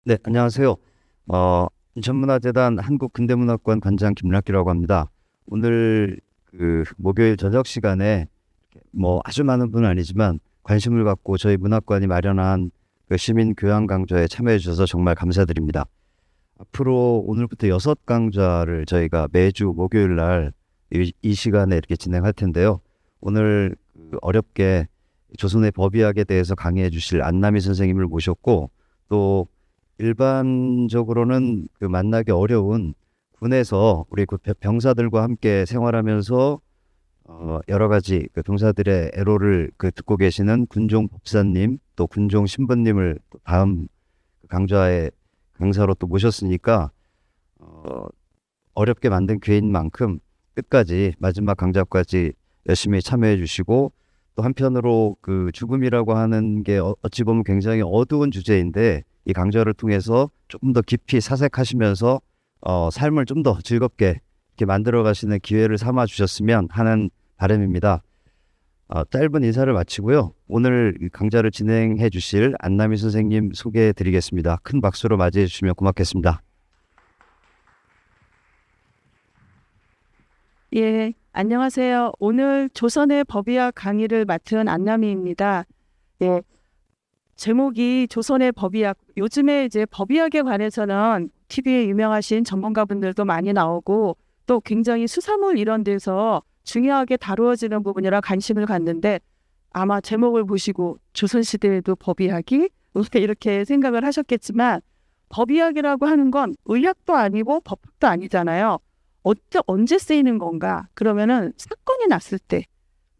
네, 안녕하세요. 인천문화재단 한국근대문화관 관장 김락기라고 합니다. 오늘 목요일 저녁 시간에 뭐 아주 많은 분은 아니지만 관심을 갖고 저희 문화관이 마련한 시민 교양 강좌에 참여해 주셔서 정말 감사드립니다. 앞으로 오늘부터 6강좌를 저희가 매주 목요일 날 이 시간에 이렇게 진행할 텐데요. 오늘 어렵게 조선의 법의학에 대해서 강의해 주실 안남희 선생님을 모셨고, 또 일반적으로는 만나기 어려운 군에서 우리 병사들과 함께 생활하면서 여러 가지 병사들의 애로를 듣고 계시는 군종 법사님, 또 군종 신부님을 또 다음 강좌의 강사로 또 모셨으니까 어렵게 만든 기회인 만큼 끝까지 마지막 강좌까지 열심히 참여해 주시고, 또 한편으로 죽음이라고 하는 게 어찌 보면 굉장히 어두운 주제인데, 이 강좌를 통해서 조금 더 깊이 사색하시면서 삶을 좀 더 즐겁게 이렇게 만들어 가시는 기회를 삼아 주셨으면 하는 바람입니다. 짧은 인사를 마치고요. 오늘 이 강좌를 진행해 주실 안남희 선생님 소개해 드리겠습니다. 큰 박수로 맞이해 주시면 고맙겠습니다. 예, 안녕하세요. 오늘 조선의 법의학 강의를 맡은 안남희입니다. 예, 제목이 조선의 법의학. 요즘에 이제 법의학에 관해서는 TV에 유명하신 전문가분들도 많이 나오고, 또 굉장히 수사물 이런 데서 중요하게 다루어지는 부분이라 관심을 갖는데, 아마 제목을 보시고 조선시대에도 법의학이 이렇게 생각을 하셨겠지만, 법의학이라고 하는 건 의학도 아니고 법학도 아니잖아요. 언제 쓰이는 건가? 그러면은 사건이 났을 때,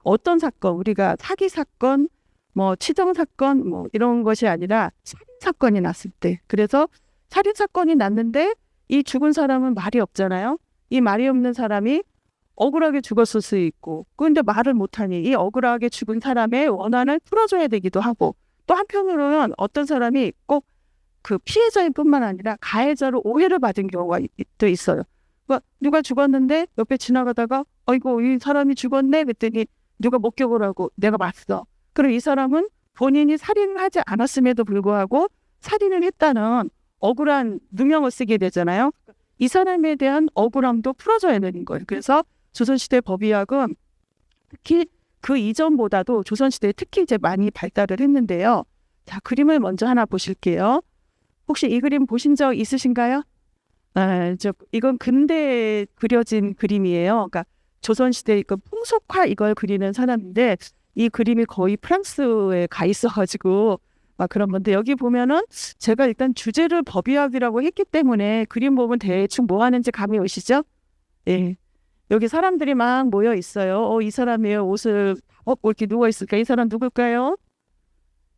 어떤 사건, 우리가 사기 사건, 뭐 치정 사건, 뭐 이런 것이 아니라 살인 사건이 났을 때. 그래서 살인 사건이 났는데 이 죽은 사람은 말이 없잖아요. 이 말이 없는 사람이 억울하게 죽었을 수 있고, 그런데 말을 못하니 이 억울하게 죽은 사람의 원한을 풀어줘야 되기도 하고, 또 한편으로는 어떤 사람이 꼭 그 피해자일 뿐만 아니라 가해자로 오해를 받은 경우가 또 있어요. 누가 죽었는데 옆에 지나가다가 아이고 이 사람이 죽었네 그랬더니 누가 목격을 하고 내가 봤어. 그럼 이 사람은 본인이 살인을 하지 않았음에도 불구하고 살인을 했다는 억울한 누명을 쓰게 되잖아요. 이 사람에 대한 억울함도 풀어줘야 되는 거예요. 그래서 조선시대 법의학은 특히 그 이전보다도 조선시대에 특히 이제 많이 발달을 했는데요. 자, 그림을 먼저 하나 보실게요. 혹시 이 그림 보신 적 있으신가요? 이건 근대에 그려진 그림이에요. 그러니까 조선시대 풍속화 이걸 그리는 사람인데, 이 그림이 거의 프랑스에 가 있어가지고 막 그런 건데, 여기 보면은 제가 일단 주제를 법의학이라고 했기 때문에 그림 보면 대충 뭐 하는지 감이 오시죠? 예. 여기 사람들이 막 모여 있어요. 이 사람이 옷을 벗고 이렇게 누워 있을까? 이 사람 누굴까요?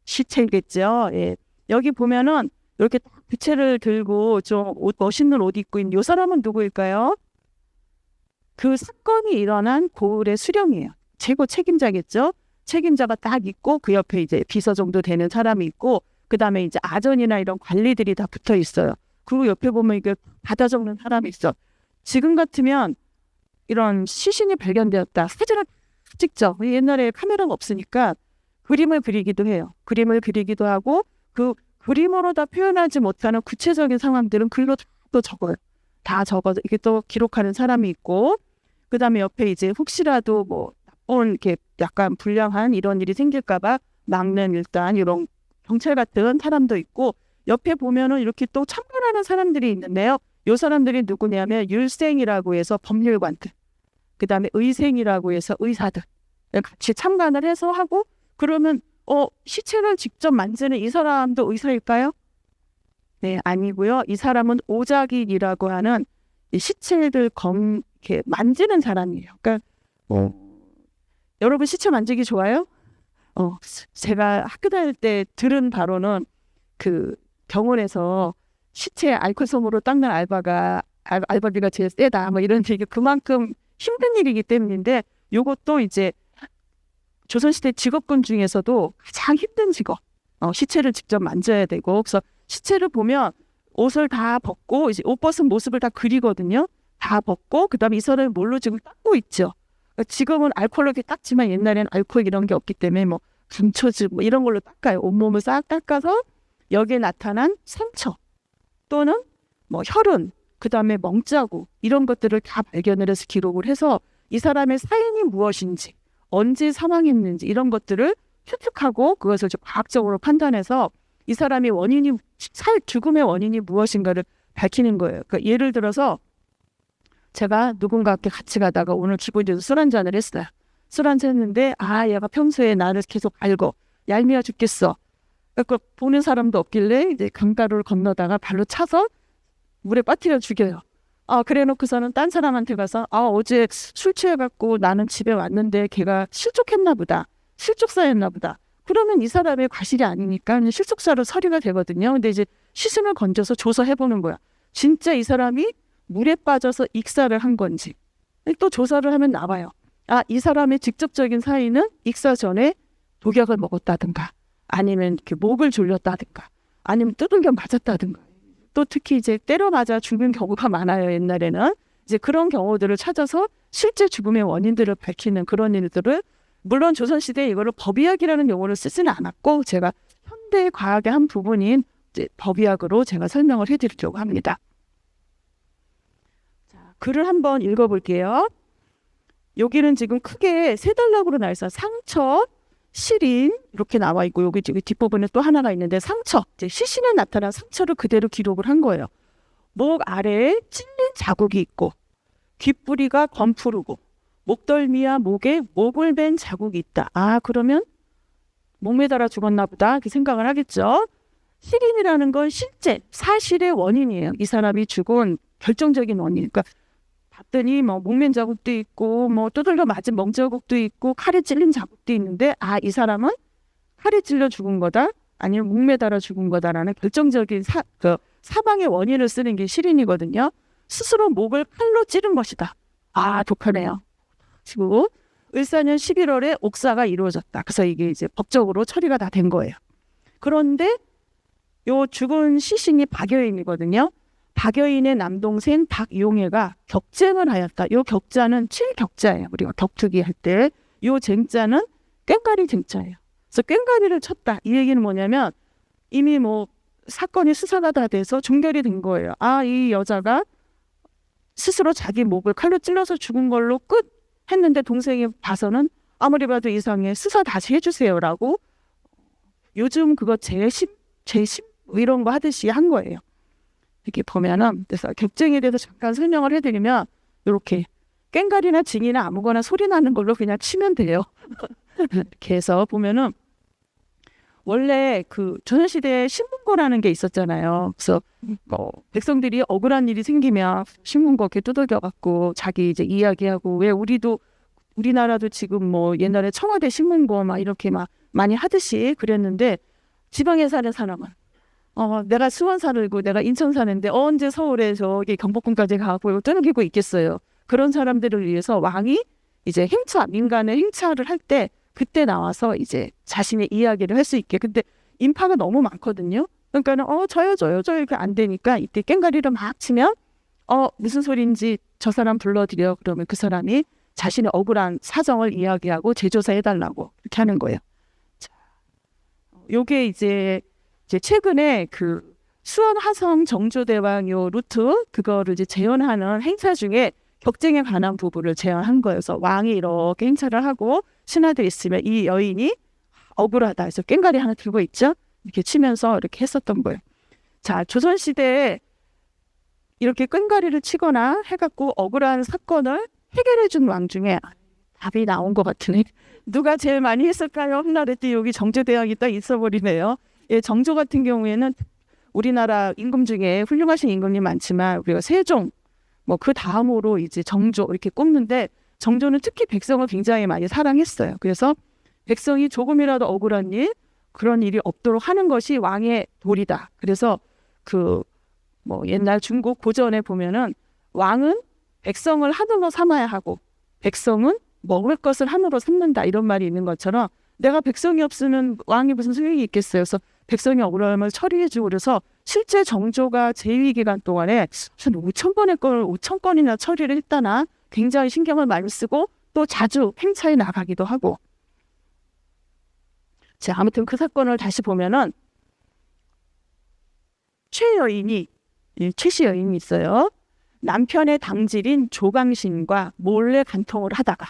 시체겠죠. 예. 여기 보면은 이렇게 딱 부채를 들고 좀 멋있는 옷 입고 있는 이 사람은 누구일까요? 그 사건이 일어난 고을의 수령이에요. 최고 책임자겠죠. 책임자가 딱 있고 그 옆에 이제 비서 정도 되는 사람이 있고, 그 다음에 이제 아전이나 이런 관리들이 다 붙어 있어요. 그리고 옆에 보면 이게 받아 적는 사람이 있어. 지금 같으면 이런 시신이 발견되었다, 사진을 찍죠. 옛날에 카메라가 없으니까 그림을 그리기도 해요. 그림을 그리기도 하고, 그 그림으로 다 표현하지 못하는 구체적인 상황들은 글로 또 적어요. 다 적어서 이게 또 기록하는 사람이 있고, 그 다음에 옆에 이제 혹시라도 뭐 나쁜 이렇게 약간 불량한 이런 일이 생길까봐 막는 일단 이런 경찰 같은 사람도 있고, 옆에 보면은 이렇게 또 참관하는 사람들이 있는데요. 이 사람들이 누구냐면 율생이라고 해서 법률관들, 그 다음에 의생이라고 해서 의사들 같이 참관을 해서 하고, 그러면 시체를 직접 만지는 이 사람도 의사일까요? 네, 아니고요. 이 사람은 오작일이라고 하는 이 시체를 이렇게 만지는 사람이에요. 그러니까 여러분 시체 만지기 좋아요? 제가 학교 다닐 때 들은 바로는 그 병원에서 시체 알코올솜으로 닦는 알바비가 제일 세다, 뭐 이런 얘기, 그만큼 힘든 일이기 때문인데, 요것도 이제 조선시대 직업군 중에서도 가장 힘든 직업. 시체를 직접 만져야 되고, 그래서 시체를 보면 옷을 다 벗고 이제 옷 벗은 모습을 다 그리거든요. 다 벗고 그다음에 이 사람이 뭘로 지금 닦고 있죠. 그러니까 지금은 알코올로 이렇게 닦지만 옛날에는 알코올 이런 게 없기 때문에 뭐 감초즙 뭐 이런 걸로 닦아요. 온몸을 싹 닦아서 여기에 나타난 상처, 또는 뭐 혈흔, 그 다음에 멍자국 이런 것들을 다 발견을 해서 기록을 해서 이 사람의 사인이 무엇인지, 언제 사망했는지 이런 것들을 추측하고 그것을 좀 과학적으로 판단해서 이 사람의 죽음의 원인이 무엇인가를 밝히는 거예요. 그러니까 예를 들어서 제가 누군가 함께 같이 가다가 오늘 기분이 술 한잔을 했어요. 술 한잔 했는데 얘가 평소에 나를 계속 알고 얄미워 죽겠어. 그러니까 보는 사람도 없길래 이제 강가를 건너다가 발로 차서 물에 빠뜨려 죽여요. 그래 놓고서는 딴 사람한테 가서 어제 술 취해갖고 나는 집에 왔는데 걔가 실족했나 보다. 실족사였나 보다. 그러면 이 사람의 과실이 아니니까 실족사로 처리가 되거든요. 근데 이제 시신을 건져서 조사해보는 거야. 진짜 이 사람이 물에 빠져서 익사를 한 건지. 또 조사를 하면 나와요. 이 사람의 직접적인 사인은 익사 전에 독약을 먹었다든가 아니면 이렇게 목을 졸렸다든가 아니면 두들겨 맞았다든가 또 특히 이제 때려 맞아 죽는 경우가 많아요. 옛날에는 이제 그런 경우들을 찾아서 실제 죽음의 원인들을 밝히는 그런 일들을 물론 조선시대에 이거를 법의학이라는 용어를 쓰지는 않았고 제가 현대 과학의 한 부분인 이제 법의학으로 제가 설명을 해드리려고 합니다. 자, 글을 한번 읽어볼게요. 여기는 지금 크게 세 단락으로 나와 있어요. 상처, 시린 이렇게 나와 있고 여기 뒷부분에 또 하나가 있는데 상처, 이제 시신에 나타난 상처를 그대로 기록을 한 거예요. 목 아래에 찔린 자국이 있고 귓부리가 검푸르고 목덜미와 목에 목을 벤 자국이 있다. 그러면 목 매달아 죽었나 보다 이렇게 생각을 하겠죠. 시린이라는 건 실제 사실의 원인이에요. 이 사람이 죽은 결정적인 원인. 그러니까 봤더니 뭐 목맨 자국도 있고 뭐 두들겨 맞은 멍자국도 있고 칼에 찔린 자국도 있는데 이 사람은 칼에 찔려 죽은 거다 아니면 목 매달아 죽은 거다라는 결정적인 사망의 원인을 쓰는 게 시린이거든요. 스스로 목을 칼로 찌른 것이다. 독하네요. 그리고 을사년 11월에 옥사가 이루어졌다. 그래서 이게 이제 법적으로 처리가 다 된 거예요. 그런데 요 죽은 시신이 박여인이거든요. 박여인의 남동생 박용애가 격쟁을 하였다. 요 격자는 7격자예요. 우리가 격투기 할 때 요 쟁자는 꽹과리 쟁자예요. 그래서 꽹과리를 쳤다. 이 얘기는 뭐냐면 이미 뭐 사건이 수사가 다 돼서 종결이 된 거예요. 이 여자가 스스로 자기 목을 칼로 찔러서 죽은 걸로 끝 했는데 동생이 봐서는 아무리 봐도 이상해. 수사 다시 해주세요라고 요즘 그거 재심 이런 거 하듯이 한 거예요. 이렇게 보면은 그래서 격쟁에 대해서 잠깐 설명을 해드리면 이렇게 꽹과리나 징이나 아무거나 소리 나는 걸로 그냥 치면 돼요. 이렇게 해서 보면은 원래 그 조선시대에 신문고라는 게 있었잖아요. 그래서 백성들이 억울한 일이 생기면 신문고 이렇게 두들겨갖고 자기 이제 이야기하고 왜 우리나라도 지금 뭐 옛날에 청와대 신문고 막 이렇게 막 많이 하듯이 그랬는데 지방에 사는 사람은 내가 수원 살고 내가 인천 사는데 언제 서울에 저기 경복궁까지 가고 이거 떠넘기고 있겠어요. 그런 사람들을 위해서 왕이 이제 민간의 행차를 할 때 그때 나와서 이제 자신의 이야기를 할 수 있게. 근데 인파가 너무 많거든요. 그러니까는 저요 이렇게 안 되니까 이때 꽹과리를 막 치면 무슨 소리인지 저 사람 불러드려. 그러면 그 사람이 자신의 억울한 사정을 이야기하고 재조사해달라고 이렇게 하는 거예요. 자, 요게 이제 최근에 그 수원 화성 정조대왕 요 루트 그거를 이제 재현하는 행사 중에 격쟁에 관한 부분을 재현한 거예요. 그래서 왕이 이렇게 행차를 하고 신하들이 있으면 이 여인이 억울하다 해서 꽹과리 하나 들고 있죠. 이렇게 치면서 이렇게 했었던 거예요. 자, 조선시대에 이렇게 꽹과리를 치거나 해갖고 억울한 사건을 해결해준 왕 중에 답이 나온 것 같으네. 누가 제일 많이 했을까요? 훗날에 여기 정조대왕이 딱 있어버리네요. 정조 같은 경우에는 우리나라 임금 중에 훌륭하신 임금이 많지만 우리가 세종 뭐 그 다음으로 이제 정조 이렇게 꼽는데 정조는 특히 백성을 굉장히 많이 사랑했어요. 그래서 백성이 조금이라도 억울한 그런 일이 없도록 하는 것이 왕의 도리다. 그래서 뭐 옛날 중국 고전에 보면은 왕은 백성을 한으로 삼아야 하고 백성은 먹을 것을 한으로 삼는다 이런 말이 있는 것처럼 내가 백성이 없으면 왕이 무슨 소용이 있겠어요. 그래서 백성이 억울함을 처리해주고 그래서 실제 정조가 재위 기간 동안에 한 5,000건이나 처리를 했다나 굉장히 신경을 많이 쓰고 또 자주 행차에 나가기도 하고. 자, 아무튼 그 사건을 다시 보면은 최여인이 이 최씨 여인이 있어요. 남편의 당질인 조강신과 몰래 간통을 하다가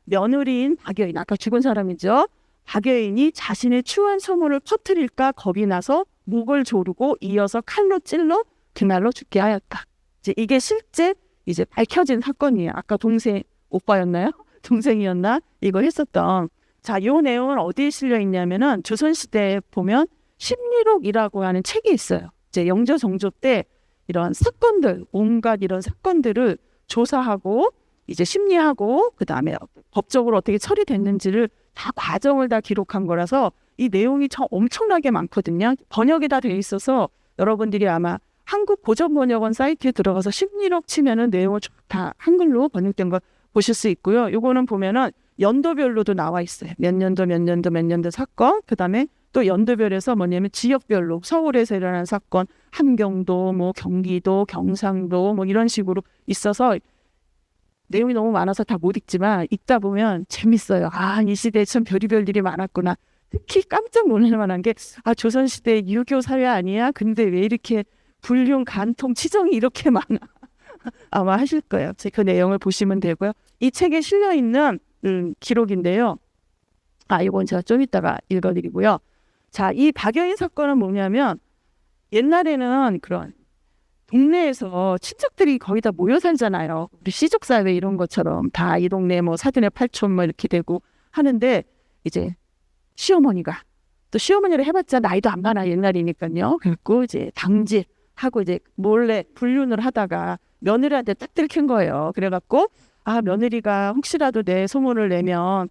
며느리인 박여인, 아까 죽은 사람이죠. 박여인이 자신의 추한 소문을 퍼뜨릴까 겁이 나서 목을 조르고 이어서 칼로 찔러 그날로 죽게 하였다. 이제 이게 실제 이제 밝혀진 사건이에요. 아까 동생 오빠였나요? 동생이었나? 이거 했었던. 자, 요 내용은 어디에 실려 있냐면은 조선시대에 보면 심리록이라고 하는 책이 있어요. 이제 영조 정조 때 이런 사건들, 온갖 이런 사건들을 조사하고 이제 심리하고 그다음에 법적으로 어떻게 처리됐는지를 다 과정을 다 기록한 거라서 이 내용이 참 엄청나게 많거든요. 번역이 다 돼 있어서 여러분들이 아마 한국 고전번역원 사이트에 들어가서 심리록 치면은 내용을 다 한글로 번역된 거 보실 수 있고요. 요거는 보면은 연도별로도 나와 있어요. 몇 년도 몇 년도 몇 년도 사건, 그다음에 또 연도별에서 뭐냐면 지역별로 서울에서 일어난 사건, 함경도, 뭐 경기도, 경상도 뭐 이런 식으로 있어서 내용이 너무 많아서 다 못 읽지만 읽다 보면 재밌어요. 아, 이 시대에 참 별의별 일이 많았구나. 특히 깜짝 놀랄 만한 게 조선시대 유교 사회 아니야? 근데 왜 이렇게 불륜, 간통, 치정이 이렇게 많아? 아마 하실 거예요. 그 내용을 보시면 되고요. 이 책에 실려있는 기록인데요. 이건 제가 좀 이따가 읽어드리고요. 자, 이 박여인 사건은 뭐냐면 옛날에는 그런 동네에서 친척들이 거의 다 모여 살잖아요. 우리 시족사회 이런 것처럼 다 이 동네 뭐 사돈의 팔촌 뭐 이렇게 되고 하는데 이제 시어머니가 또 시어머니를 해봤자 나이도 안 많아 옛날이니까요. 그래갖고 이제 당질하고 이제 몰래 불륜을 하다가 며느리한테 딱 들킨 거예요. 그래갖고 며느리가 혹시라도 내 소문을 내면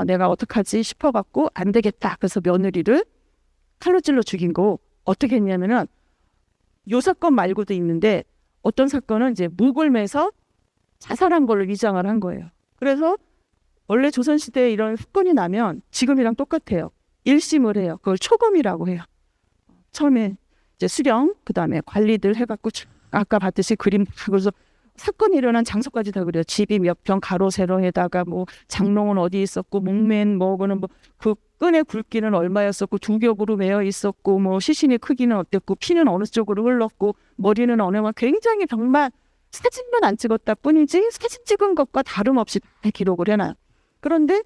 내가 어떡하지 싶어갖고 안 되겠다. 그래서 며느리를 칼로 찔러 죽인 거 어떻게 했냐면은 요 사건 말고도 있는데 어떤 사건은 이제 목을 매서 자살한 걸로 위장을 한 거예요. 그래서 원래 조선시대에 이런 사건이 나면 지금이랑 똑같아요. 1심을 해요. 그걸 초검이라고 해요. 처음에 이제 수령, 그 다음에 관리들 해갖고 아까 봤듯이 그림 그래서 사건이 일어난 장소까지 다 그래요. 집이 몇 평 가로 세로에다가 뭐 장롱은 어디 있었고 목맨 뭐고는 뭐 그 끈의 굵기는 얼마였었고 두 겹으로 매여 있었고 뭐 시신의 크기는 어땠고 피는 어느 쪽으로 흘렀고 머리는 어느 만 굉장히 정말 사진만 안 찍었다 뿐이지 사진 찍은 것과 다름없이 다 기록을 해놔요. 그런데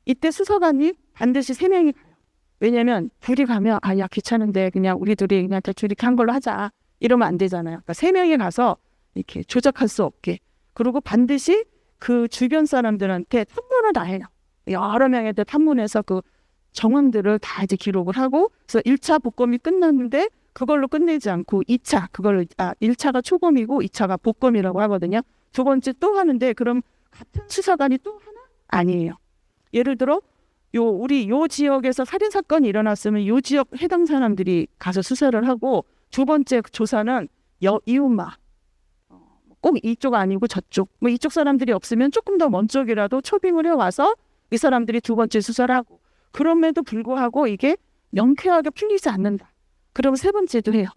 이때 수사관이 반드시 3명이 가요. 왜냐면 둘이 가면 야 귀찮은데 그냥 우리 둘이 그냥 대충 이렇게 한 걸로 하자 이러면 안 되잖아요. 그러니까 3명이 가서 이렇게 조작할 수 없게 그리고 반드시 그 주변 사람들한테 탐문을 다 해요. 여러 명한테 탐문해서 그 정황들을 다 이제 기록을 하고 그래서 1차 복검이 끝났는데 그걸로 끝내지 않고 2차 그걸 1차가 초검이고 2차가 복검이라고 하거든요. 두 번째 또 하는데 그럼 같은 수사관이 또 하나? 아니에요. 예를 들어 우리 요 지역에서 살인 사건이 일어났으면 요 지역 해당 사람들이 가서 수사를 하고 두 번째 조사는 이웃마 꼭 이쪽 아니고 저쪽 뭐 이쪽 사람들이 없으면 조금 더 먼 쪽이라도 초빙을 해와서 이 사람들이 두 번째 수사를 하고 그럼에도 불구하고 이게 명쾌하게 풀리지 않는다. 그럼 세 번째도 해요.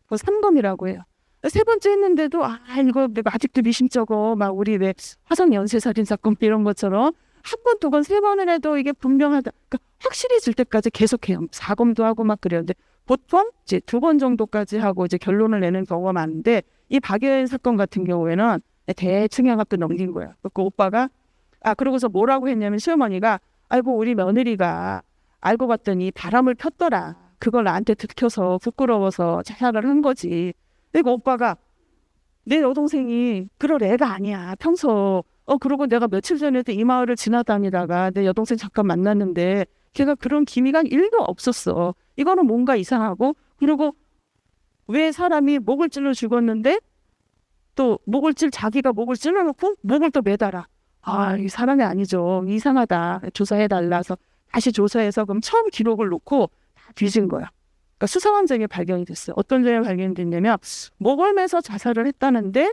그거 3검이라고 해요. 세 번째 했는데도 이거 내가 아직도 미심쩍어 막 우리 왜 화성 연쇄살인 사건 이런 것처럼 한 번, 두 번, 세 번을 해도 이게 분명하다. 그러니까 확실해질 때까지 계속해요. 4검도 하고 막 그래요. 근데 보통 이제 2번 정도까지 하고 이제 결론을 내는 경우가 많은데 이 박여인 사건 같은 경우에는 대충 해갖고 넘긴 거예요. 그 오빠가 그러고서 뭐라고 했냐면 시어머니가 아이고 우리 며느리가 알고 봤더니 바람을 폈더라. 그걸 나한테 들켜서 부끄러워서 자살을 한 거지. 그리고 오빠가 내 여동생이 그럴 애가 아니야. 평소 그러고 내가 며칠 전에도 이 마을을 지나다니다가 내 여동생 잠깐 만났는데 걔가 그런 기미가 1도 없었어. 이거는 뭔가 이상하고 그리고 왜 사람이 목을 찔러 죽었는데 또 자기가 목을 찔러놓고 목을 또 매달아. 이 사람이 아니죠. 이상하다. 조사해달라서 다시 조사해서 그럼 처음 기록을 놓고 다 뒤진 거야. 그러니까 수상한 점이 발견이 됐어요. 어떤 점이 발견이 됐냐면 목을 매서 자살을 했다는데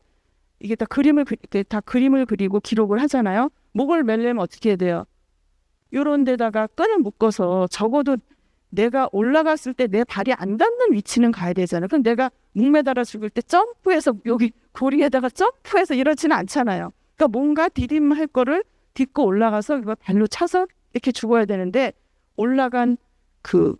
이게 다 그림을 그리고 기록을 하잖아요. 목을 매려면 어떻게 해야 돼요? 이런 데다가 끈을 묶어서 적어도 내가 올라갔을 때 내 발이 안 닿는 위치는 가야 되잖아요. 그럼 내가 목 매달아 죽을 때 점프해서 여기 고리에다가 점프해서 이러지는 않잖아요. 그러니까 뭔가 디딤할 거를 딛고 올라가서 이거 발로 차서 이렇게 죽어야 되는데 올라간 그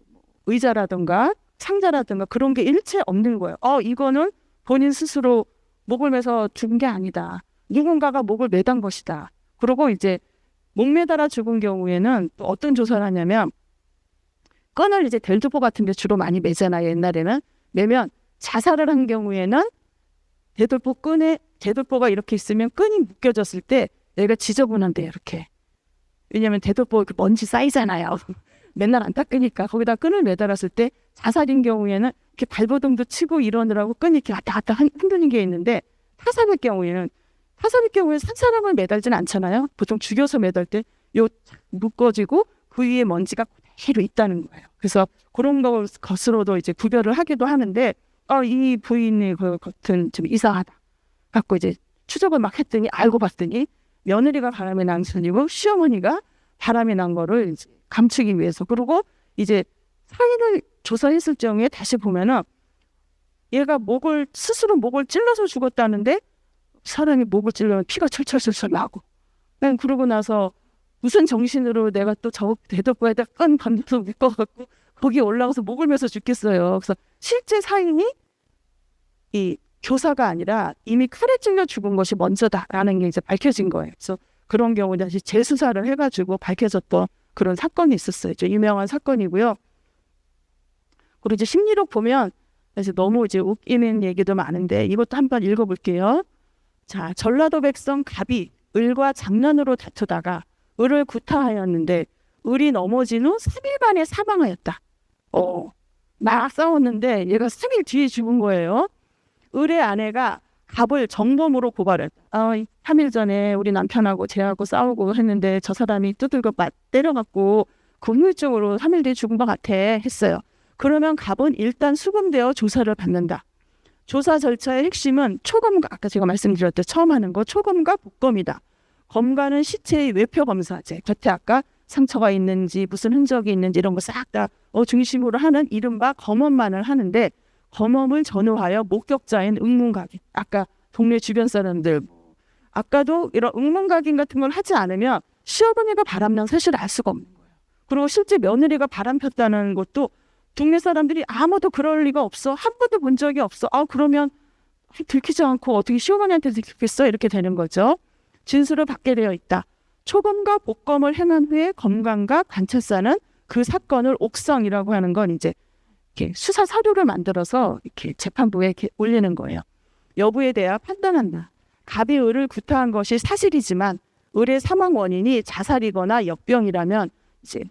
의자라든가 상자라든가 그런 게 일체 없는 거예요. 이거는 본인 스스로 목을 매서 죽은 게 아니다. 누군가가 목을 매단 것이다. 그리고 이제 목 매달아 죽은 경우에는 또 어떤 조사를 하냐면 끈을 이제 델두포 같은 데 주로 많이 매잖아요. 옛날에는 매면 자살을 한 경우에는 대돌포가 이렇게 있으면 끈이 묶여졌을 때 얘가 지저분한데 이렇게. 왜냐면 대돌포 먼지 쌓이잖아요. 맨날 안 닦으니까 거기다 끈을 매달았을 때 자살인 경우에는 이렇게 발버둥도 치고 이러느라고 끈이 이렇게 왔다 갔다 흔드는 게 있는데 타살의 경우에는 산 사람을 매달지는 않잖아요. 보통 죽여서 매달 때 요 묶어지고 그 위에 먼지가 그대로 있다는 거예요. 그래서 그런 것으로도 이제 구별을 하기도 하는데 이 부인의 그 겉은 좀 이상하다. 갖고 이제 추적을 막 했더니 알고 봤더니 며느리가 바람이 난 손이고 시어머니가 바람이 난 거를 이제 감추기 위해서. 그리고 이제 사인을 조사했을 경우에 다시 보면은 얘가 스스로 목을 찔러서 죽었다는데 사람이 목을 찔러면 피가 철철철철 나고. 그러고 나서 무슨 정신으로 내가 또 저 대덕부에다 끈 건너서 묶어갖고 거기 올라가서 목을 매서 죽겠어요. 그래서 실제 사인이 이 교사가 아니라 이미 칼에 찔려 죽은 것이 먼저다라는 게 이제 밝혀진 거예요. 그래서 그런 경우 다시 재수사를 해가지고 밝혀졌던 그런 사건이 있었어요. 좀 유명한 사건이고요. 그리고 이제 심리록 보면 이제 너무 이제 웃기는 얘기도 많은데 이것도 한번 읽어볼게요. 자, 전라도 백성 갑이 을과 장난으로 다투다가 을을 구타하였는데 을이 넘어진 후 3일 만에 사망하였다. 막 싸웠는데 얘가 3일 뒤에 죽은 거예요. 을의 아내가 갑을 정범으로 고발했다. 3일 전에 우리 남편하고 쟤하고 싸우고 했는데 저 사람이 두들겨 때려갖고 긍휼적으로 3일 뒤에 죽은 것 같아 했어요. 그러면 갑은 일단 수금되어 조사를 받는다. 조사 절차의 핵심은 초검과, 아까 제가 말씀드렸듯 처음 하는 거 초검과 복검이다. 검과는 시체의 외표 검사제, 곁에 아까 상처가 있는지 무슨 흔적이 있는지 이런 거 싹 다 중심으로 하는 이른바 검언만을 하는데 검언을 전후하여 목격자인 응문각인, 아까 동네 주변 사람들, 아까도 이런 응문각인 같은 걸 하지 않으면 시어머니가 바람난 사실을 알 수가 없는 거예요. 그리고 실제 며느리가 바람 폈다는 것도 동네 사람들이 아무도 그럴 리가 없어. 한 번도 본 적이 없어. 그러면 들키지 않고 어떻게 시어머니한테 들켰겠어? 이렇게 되는 거죠. 진술을 받게 되어 있다. 초검과 복검을 행한 후에 검관과 관찰사는 그 사건을 옥성이라고 하는 건 이제 이렇게 수사 서류를 만들어서 이렇게 재판부에 이렇게 올리는 거예요. 여부에 대해 판단한다. 갑이 을을 구타한 것이 사실이지만 을의 사망 원인이 자살이거나 역병이라면 이제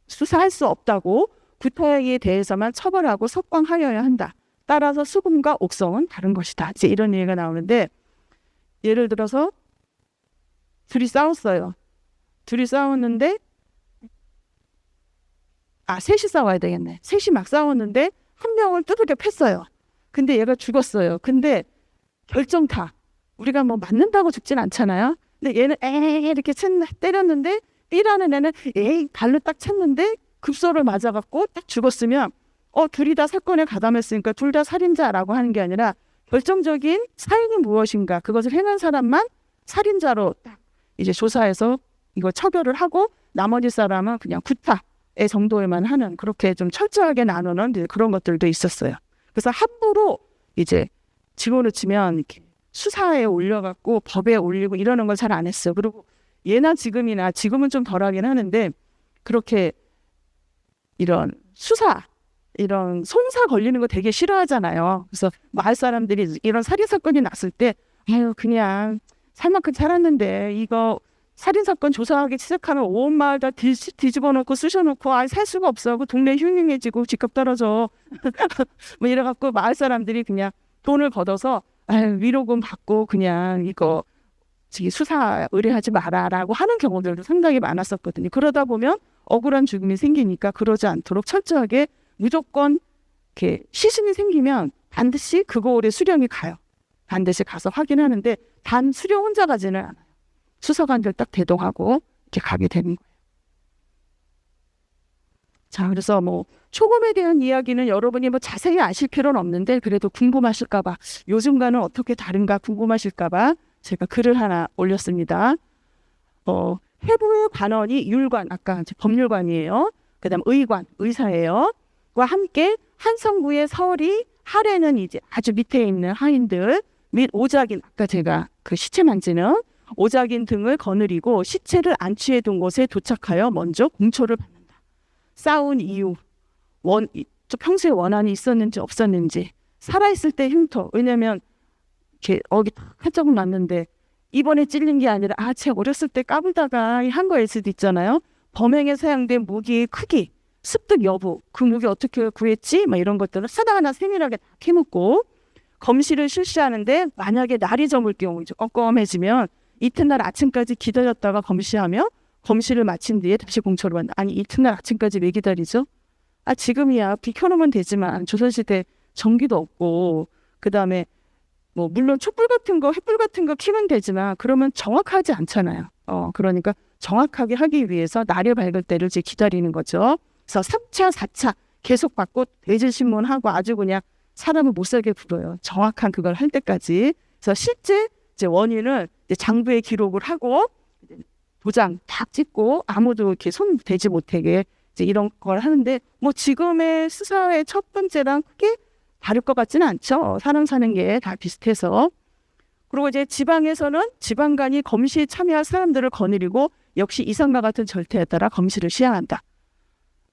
수사할 수 없다고 구타에 대해서만 처벌하고 석방하여야 한다. 따라서 수금과 옥성은 다른 것이다. 이제 이런 얘기가 나오는데 예를 들어서 둘이 싸웠어요. 둘이 싸웠는데 셋이 싸워야 되겠네. 셋이 막 싸웠는데 한 명을 두들겨 팼어요. 근데 얘가 죽었어요. 근데 결정타. 우리가 뭐 맞는다고 죽진 않잖아요. 근데 얘는 이렇게 때렸는데 B라는 애는 발로 딱 찼는데 급소를 맞아갖고 딱 죽었으면 둘이 다 사건에 가담했으니까 둘 다 살인자라고 하는 게 아니라 결정적인 사인이 무엇인가 그것을 행한 사람만 살인자로 딱 이제 조사해서 이거 처벌을 하고 나머지 사람은 그냥 구타의 정도에만 하는, 그렇게 좀 철저하게 나누는 그런 것들도 있었어요. 그래서 함부로 이제 지금으로 치면 이렇게 수사에 올려갖고 법에 올리고 이러는 걸 잘 안 했어요. 그리고 예나 지금은 좀 덜하긴 하는데 그렇게 이런 수사, 이런 송사 걸리는 거 되게 싫어하잖아요. 그래서 마을 사람들이 이런 살인 사건이 났을 때 그냥 살 만큼 살았는데 이거 살인 사건 조사하기 시작하면 온 마을 다 뒤집어 놓고 쑤셔놓고 살 수가 없어. 그 동네 흉흉해지고 집값 떨어져. 뭐 이래갖고 마을 사람들이 그냥 돈을 걷어서 위로금 받고 그냥 이거 수사 의뢰하지 마라라고 하는 경우들도 상당히 많았었거든요. 그러다 보면 억울한 죽음이 생기니까 그러지 않도록 철저하게 무조건 이렇게 시신이 생기면 반드시 그거울에 수령이 가요. 반드시 가서 확인하는데 단 수령 혼자 가지는 않아요. 수사관들 딱 대동하고 이렇게 가게 되는 거예요. 자, 그래서 뭐 초검에 대한 이야기는 여러분이 뭐 자세히 아실 필요는 없는데 그래도 궁금하실까봐, 요즘과는 어떻게 다른가 궁금하실까봐 제가 글을 하나 올렸습니다. 해부의 관원이 율관, 아까 이제 법률관이에요. 그다음 의관, 의사예요. 과 함께 한성부의 설이 하래는 이제 아주 밑에 있는 하인들 및 오작인, 아까 제가 그 시체 만지는 오작인 등을 거느리고 시체를 안치해 둔 곳에 도착하여 먼저 공초를 받는다. 싸운 이유, 평소에 원한이 있었는지 없었는지, 살아있을 때 흉터, 왜냐면 이렇게 한쪽은 났는데 이번에 찔린 게 아니라 제가 어렸을 때 까불다가 한 거일 수도 있잖아요. 범행에 사용된 무기의 크기, 습득 여부, 그 무기 어떻게 구했지? 막 이런 것들을 하나하나 세밀하게 다 캐묻고 검시를 실시하는데, 만약에 날이 저물 경우 이제 껌껌해지면 이튿날 아침까지 기다렸다가 검시하며 검시를 마친 뒤에 다시 공초를 받는다. 아니, 이튿날 아침까지 왜 기다리죠? 지금이야 불 켜놓으면 되지만 조선시대 전기도 없고, 그 다음에 뭐 물론 촛불 같은 거, 횃불 같은 거 켜면 되지만 그러면 정확하지 않잖아요. 그러니까 정확하게 하기 위해서 날이 밝을 때를 이제 기다리는 거죠. 그래서 3차, 4차 계속 받고 대질신문하고 아주 그냥 사람을 못 살게 굴어요. 정확한 그걸 할 때까지. 그래서 실제 이제 원인을 이제 장부에 기록을 하고 도장 딱 찍고 아무도 이렇게 손 대지 못하게 이제 이런 걸 하는데, 뭐 지금의 수사의 첫 번째랑 크게 다를 것 같지는 않죠. 사람 사는 게 다 비슷해서. 그리고 이제 지방에서는 지방관이 검시에 참여할 사람들을 거느리고 역시 이상과 같은 절차에 따라 검시를 시행한다.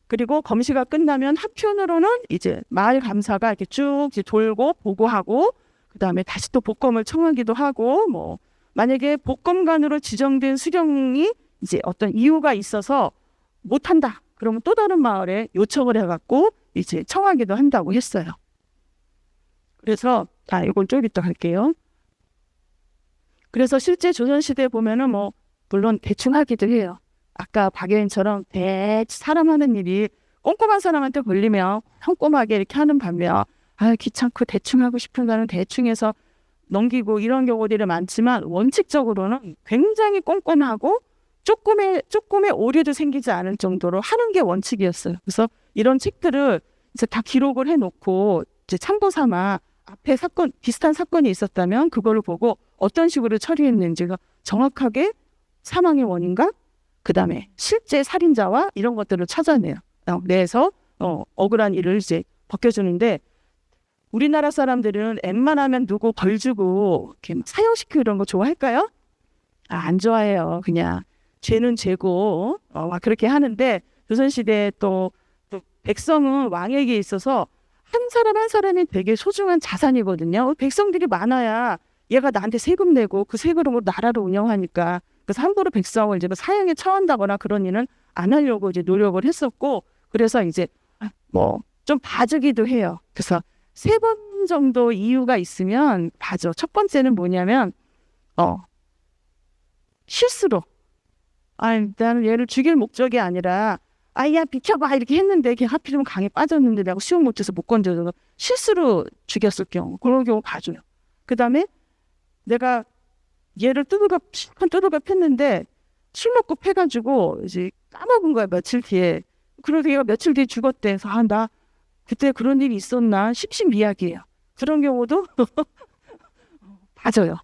그리고 검시가 끝나면 한편으로는 이제 마을 감사가 이렇게 쭉 이제 돌고 보고하고, 그 다음에 다시 또 복검을 청하기도 하고, 뭐 만약에 복검관으로 지정된 수령이 이제 어떤 이유가 있어서 못한다, 그러면 또 다른 마을에 요청을 해갖고 이제 청하기도 한다고 했어요. 그래서 이건 좀 이따 할게요. 그래서 실제 조선시대에 보면은 뭐 물론 대충 하기도 해요. 아까 박여인처럼 사람 하는 일이 꼼꼼한 사람한테 걸리면 꼼꼼하게 이렇게 하는 반면 귀찮고 대충 하고 싶은 사람은 대충 해서 넘기고 이런 경우들이 많지만, 원칙적으로는 굉장히 꼼꼼하고 조금의 오류도 생기지 않을 정도로 하는 게 원칙이었어요. 그래서 이런 책들을 이제 다 기록을 해놓고 이제 참고 삼아 앞에 비슷한 사건이 있었다면 그거를 보고 어떤 식으로 처리했는지가 정확하게 사망의 원인과 그 다음에 실제 살인자와 이런 것들을 찾아내요. 내에서 억울한 일을 이제 벗겨주는데, 우리나라 사람들은 웬만하면 누구 벌 주고 이렇게 사형시키고 이런 거 좋아할까요? 안 좋아해요. 그냥 죄는 죄고 막 그렇게 하는데, 조선시대에 또 백성은 왕에게 있어서 한 사람 한 사람이 되게 소중한 자산이거든요. 백성들이 많아야 얘가 나한테 세금 내고 그 세금으로 나라를 운영하니까. 그래서 함부로 백성을 이제 사형에 처한다거나 그런 일은 안 하려고 이제 노력을 했었고, 그래서 이제 뭐 좀 봐주기도 해요. 그래서 3번 정도 이유가 있으면 봐줘. 첫 번째는 뭐냐면 실수로 나는 얘를 죽일 목적이 아니라 야 비켜봐 이렇게 했는데 걔 하필이면 강에 빠졌는데 내가 수영 못해서 못 건져서 실수로 죽였을 경우, 그런 경우 봐줘요. 그 다음에 내가 얘를 두들겨 팼는데 술 먹고 패가지고 이제 까먹은 거야, 며칠 뒤에. 그래서 얘가 며칠 뒤에 죽었대. 그래서 나 그때 그런 일이 있었나 십신비약이에요. 그런 경우도 봐줘요.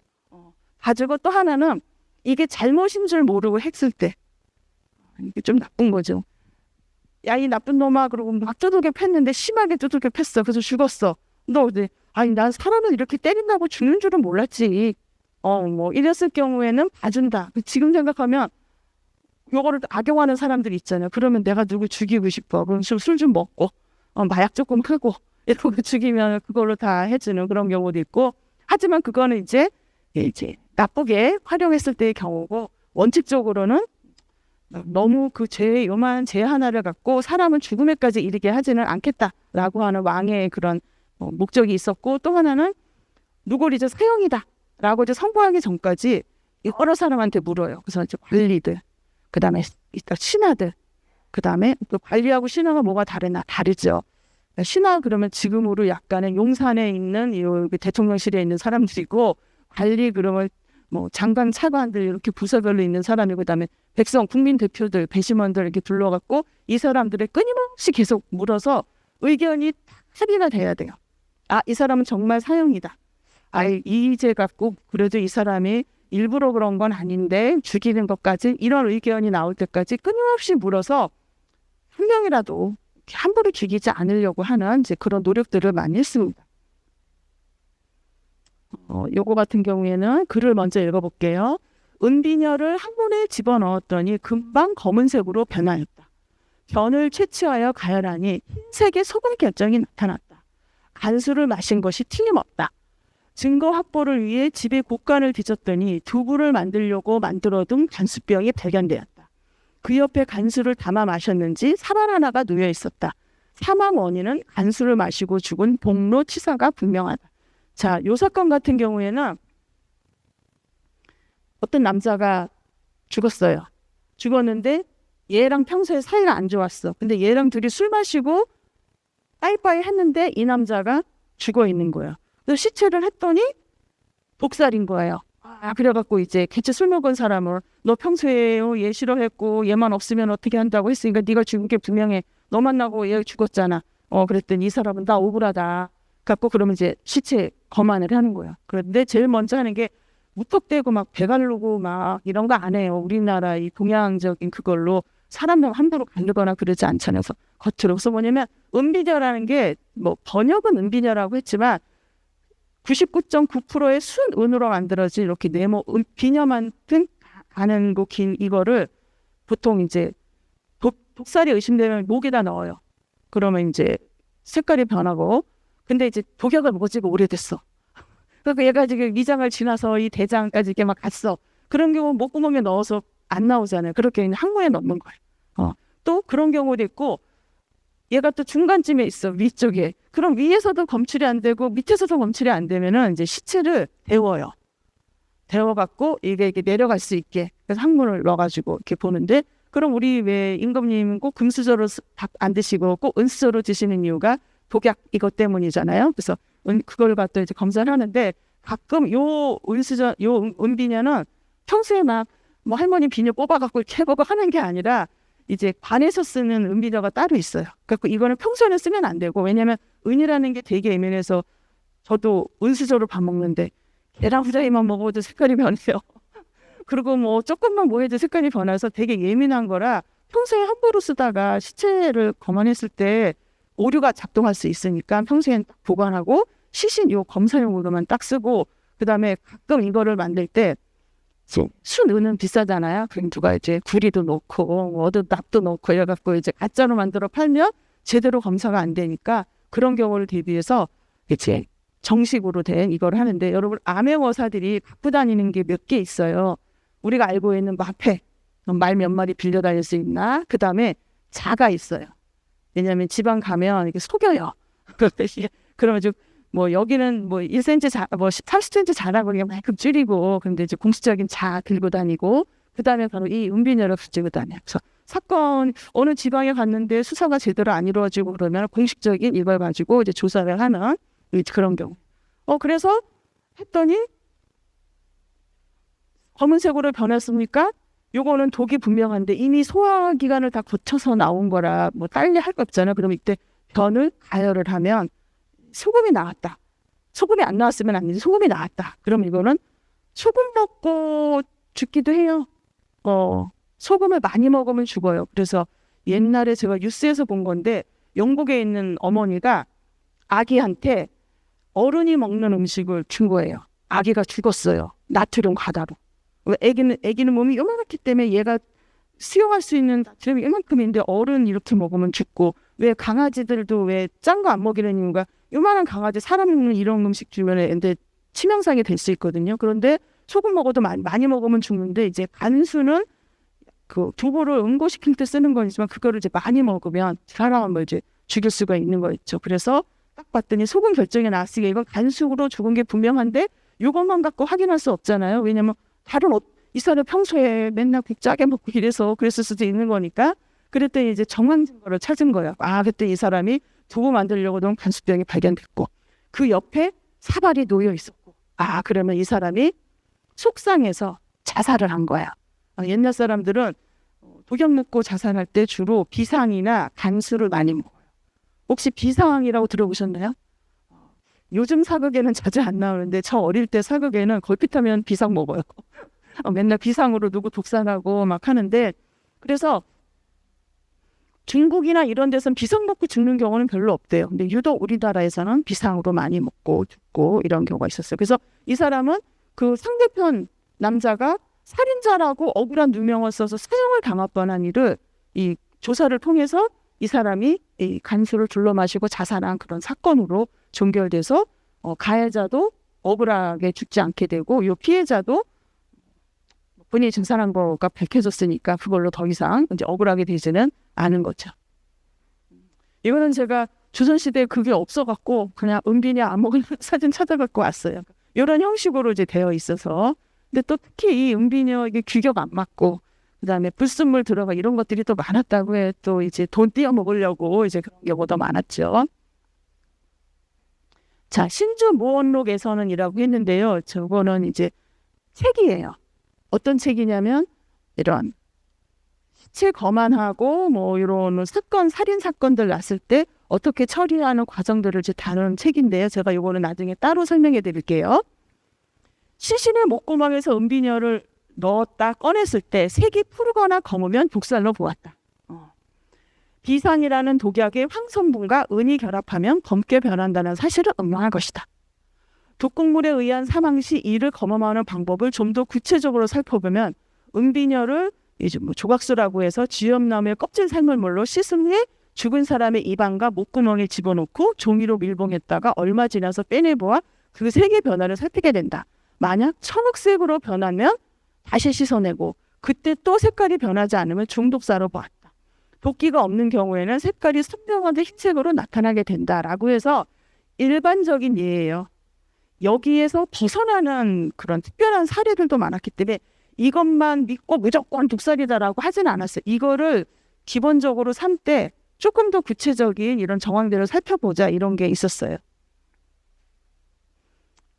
봐주고, 또 하나는 이게 잘못인 줄 모르고 했을 때, 이게 좀 나쁜 거죠. 야, 이 나쁜 놈아, 그러고 막 두들겨 팼는데 심하게 두들겨 팼어. 그래서 죽었어. 너 어디? 난 사람을 이렇게 때린다고 죽는 줄은 몰랐지. 뭐 이랬을 경우에는 봐준다. 지금 생각하면 요거를 악용하는 사람들이 있잖아요. 그러면 내가 누구 죽이고 싶어. 그럼 술 좀 먹고 마약 조금 크고 이러고 죽이면 그걸로 다 해주는 그런 경우도 있고. 하지만 그거는 이제 나쁘게 활용했을 때의 경우고, 원칙적으로는 너무 요만 죄 하나를 갖고 사람은 죽음에까지 이르게 하지는 않겠다라고 하는 왕의 그런 목적이 있었고, 또 하나는 누굴 이제 사형이다 라고 이제 선고하기 전까지 여러 사람한테 물어요. 그래서 이제 관리들, 그 다음에 신하들, 그 다음에 또 관리하고 신하가 뭐가 다르죠. 신하 그러면 지금으로 약간의 용산에 있는 대통령실에 있는 사람들이고, 관리 그러면 뭐 장관 차관들 이렇게 부서별로 있는 사람이고, 그다음에 백성 국민 대표들 배심원들 이렇게 둘러갖고 이 사람들을 끊임없이 계속 물어서 의견이 합의가 돼야 돼요. 이 사람은 정말 사형이다. 이 죄 갖고 그래도 이 사람이 일부러 그런 건 아닌데 죽이는 것까지, 이런 의견이 나올 때까지 끊임없이 물어서 한 명이라도 함부로 죽이지 않으려고 하는 이제 그런 노력들을 많이 했습니다. 요거 같은 경우에는 글을 먼저 읽어볼게요. 은비녀를 항문에 집어넣었더니 금방 검은색으로 변하였다. 변을 채취하여 가열하니 흰색의 소금 결정이 나타났다. 간수를 마신 것이 틀림없다. 증거 확보를 위해 집에 곳간을 뒤졌더니 두부를 만들려고 만들어둔 간수병이 발견되었다. 그 옆에 간수를 담아 마셨는지 사발 하나가 놓여 있었다. 사망 원인은 간수를 마시고 죽은 복로 치사가 분명하다. 자, 요 사건 같은 경우에는 어떤 남자가 죽었어요. 죽었는데 얘랑 평소에 사이가 안 좋았어. 근데 얘랑 둘이 술 마시고 빠이빠이 했는데 이 남자가 죽어 있는 거예요. 그래서 시체를 했더니 독살인 거예요. 그래갖고 이제 같이 술 먹은 사람을 너 평소에 얘 싫어했고 얘만 없으면 어떻게 한다고 했으니까 네가 죽은 게 분명해. 너 만나고 얘 죽었잖아. 그랬더니 이 사람은 나 억울하다. 갖고 그러면 이제 시체 검안을 하는 거예요. 그런데 제일 먼저 하는 게 무턱대고 막 배 가르고 막 이런 거 안 해요. 우리나라 이 동양적인 그걸로 사람을 함부로 가르거나 그러지 않잖아요. 그래서 겉으로. 그래서 뭐냐면 은비녀라는 게 뭐 번역은 은비녀라고 했지만 99.9%의 순은으로 만들어진 이렇게 네모 비녀만큼 가는 거 긴 이거를 보통 이제 독살이 의심되면 목에다 넣어요. 그러면 이제 색깔이 변하고 근데 이제 독약을 먹어지고 오래됐어. 그러니까 얘가 지금 위장을 지나서 이 대장까지 이렇게 막 갔어. 그런 경우 목구멍에 넣어서 안 나오잖아요. 그렇게 항문에 넣는 거예요. 또 그런 경우도 있고 얘가 또 중간쯤에 있어. 위쪽에. 그럼 위에서도 검출이 안 되고 밑에서도 검출이 안 되면은 이제 시체를 데워요. 데워갖고 이게 내려갈 수 있게 그래서 항문을 넣어가지고 이렇게 보는데 그럼 우리 왜 임금님은 꼭 금수저로 밥 안 드시고 꼭 은수저로 드시는 이유가 독약 이것 때문이잖아요. 그래서 그걸 갖다 이제 검사를 하는데 가끔 요 은수저 요 은비녀는 평소에 막 뭐 할머니 비녀 뽑아갖고 이렇게 해보고 하는 게 아니라 이제 관에서 쓰는 은비녀가 따로 있어요. 그래서 이거는 평소에는 쓰면 안 되고 왜냐하면 은이라는 게 되게 예민해서 저도 은수저로 밥 먹는데 계란 후라이만 먹어도 색깔이 변해요. 그리고 뭐 조금만 뭐 해도 색깔이 변해서 되게 예민한 거라 평소에 함부로 쓰다가 시체를 검안했을 때 오류가 작동할 수 있으니까 평소엔 딱 보관하고 시신 요 검사용으로만 딱 쓰고 그다음에 가끔 이거를 만들 때 순은은 비싸잖아요. 그럼 누가 이제 구리도 넣고 어디 납도 넣고 이래갖고 이제 가짜로 만들어 팔면 제대로 검사가 안 되니까 그런 경우를 대비해서 이제 정식으로 된 이걸 하는데 여러분 암행어사들이 갖고 다니는 게 몇 개 있어요. 우리가 알고 있는 마패 말 몇 마리 빌려 다닐 수 있나? 그 다음에 자가 있어요. 왜냐하면 지방 가면 이게 속여요. 그러면 좀 뭐 여기는 뭐 1cm 뭐 30cm 자라고 그냥 만큼 줄이고 근데 이제 공식적인 자 들고 다니고 그 다음에 바로 이 은비녀를 가지고 다녀요. 그래서 사건 어느 지방에 갔는데 수사가 제대로 안 이루어지고 그러면 공식적인 이걸 가지고 이제 조사를 하는 그런 경우. 그래서 했더니 검은색으로 변했습니까? 요거는 독이 분명한데 이미 소화기관을 다 거쳐서 나온 거라 뭐 빨리 할 거 없잖아요. 그럼 이때 변을 가열을 하면 소금이 나왔다. 소금이 안 나왔으면 안 되지. 소금이 나왔다. 그럼 이거는 소금 먹고 죽기도 해요. 소금을 많이 먹으면 죽어요. 그래서 옛날에 제가 뉴스에서 본 건데 영국에 있는 어머니가 아기한테 어른이 먹는 음식을 준 거예요. 아기가 죽었어요. 나트륨 과다로. 애기는 몸이 요만하기 때문에 얘가 수용할 수 있는 나트륨이 이만큼인데 어른 이렇게 먹으면 죽고 왜 강아지들도 왜 짠 거 안 먹이는 이유가 요만한 강아지 사람 먹는 이런 음식 주면 애들 치명상이 될 수 있거든요. 그런데 소금 먹어도 많이 먹으면 죽는데 이제 간수는 그 두부를 응고시킬 때 쓰는 거지만 그거를 이제 많이 먹으면 사람을 뭐 이제 죽일 수가 있는 거 있죠. 그래서 딱 봤더니 소금 결정이 나왔으니까 이건 간수로 죽은 게 분명한데 이것만 갖고 확인할 수 없잖아요. 왜냐면 다른 이 사람 평소에 맨날 국 짜게 먹고 이래서 그랬을 수도 있는 거니까 그랬더니 이제 정황 증거를 찾은 거예요. 그때 이 사람이 두부 만들려고 놓은 간수병이 발견됐고 그 옆에 사발이 놓여 있었고 그러면 이 사람이 속상해서 자살을 한 거야. 옛날 사람들은 독약 먹고 자살할 때 주로 비상이나 간수를 많이 먹어요. 혹시 비상이라고 들어보셨나요? 요즘 사극에는 자주 안 나오는데 저 어릴 때 사극에는 걸핏하면 비상 먹어요. 맨날 비상으로 누구 독살하고 막 하는데 그래서 중국이나 이런 데서는 비상 먹고 죽는 경우는 별로 없대요. 근데 유독 우리나라에서는 비상으로 많이 먹고 죽고 이런 경우가 있었어요. 그래서 이 사람은 그 상대편 남자가 살인자라고 억울한 누명을 써서 사형을 당할 뻔한 일을 이 조사를 통해서 이 사람이 이 간수를 둘러 마시고 자살한 그런 사건으로 종결돼서 가해자도 억울하게 죽지 않게 되고 이 피해자도 본인이 증산한 거가 밝혀졌으니까 그걸로 더 이상 이제 억울하게 되지는 않은 거죠. 이거는 제가 조선시대에 그게 없어갖고 그냥 은빈이 아무거나 사진 찾아갖고 왔어요. 이런 형식으로 이제 되어 있어서. 근데 또 특히 이 은빈이에게 규격 안 맞고 그다음에 불순물 들어가 이런 것들이 또 많았다고 해. 또 이제 돈 띄어 먹으려고 이제 그런 경우가 더 많았죠. 자, 신주 모원록에서는이라고 했는데요. 저거는 이제 책이에요. 어떤 책이냐면 이런 시체 거만하고 뭐 이런 사건 살인 사건들 났을 때 어떻게 처리하는 과정들을 이제 다루는 책인데요. 제가 이거는 나중에 따로 설명해 드릴게요. 시신의 목구멍에서 은비녀를 넣었다 꺼냈을 때 색이 푸르거나 검으면 독살로 보았다. 비산이라는 독약의 황성분과 은이 결합하면 검게 변한다는 사실을 음모한 것이다. 독극물에 의한 사망 시 이를 검험하는 방법을 좀 더 구체적으로 살펴보면 은비녀를 이제 뭐 조각수라고 해서 쥐염나무의 껍질 삶을물로 씻은 후에 죽은 사람의 입안과 목구멍에 집어넣고 종이로 밀봉했다가 얼마 지나서 빼내보아 그 색의 변화를 살피게 된다. 만약 청흑색으로 변하면 다시 씻어내고 그때 또 색깔이 변하지 않으면 중독사로 보았다. 도끼가 없는 경우에는 색깔이 선명하게 흰색으로 나타나게 된다라고 해서 일반적인 예예요. 여기에서 벗어나는 그런 특별한 사례들도 많았기 때문에 이것만 믿고 무조건 독살이다라고 하진 않았어요. 이거를 기본적으로 삼 때 조금 더 구체적인 이런 정황들을 살펴보자 이런 게 있었어요.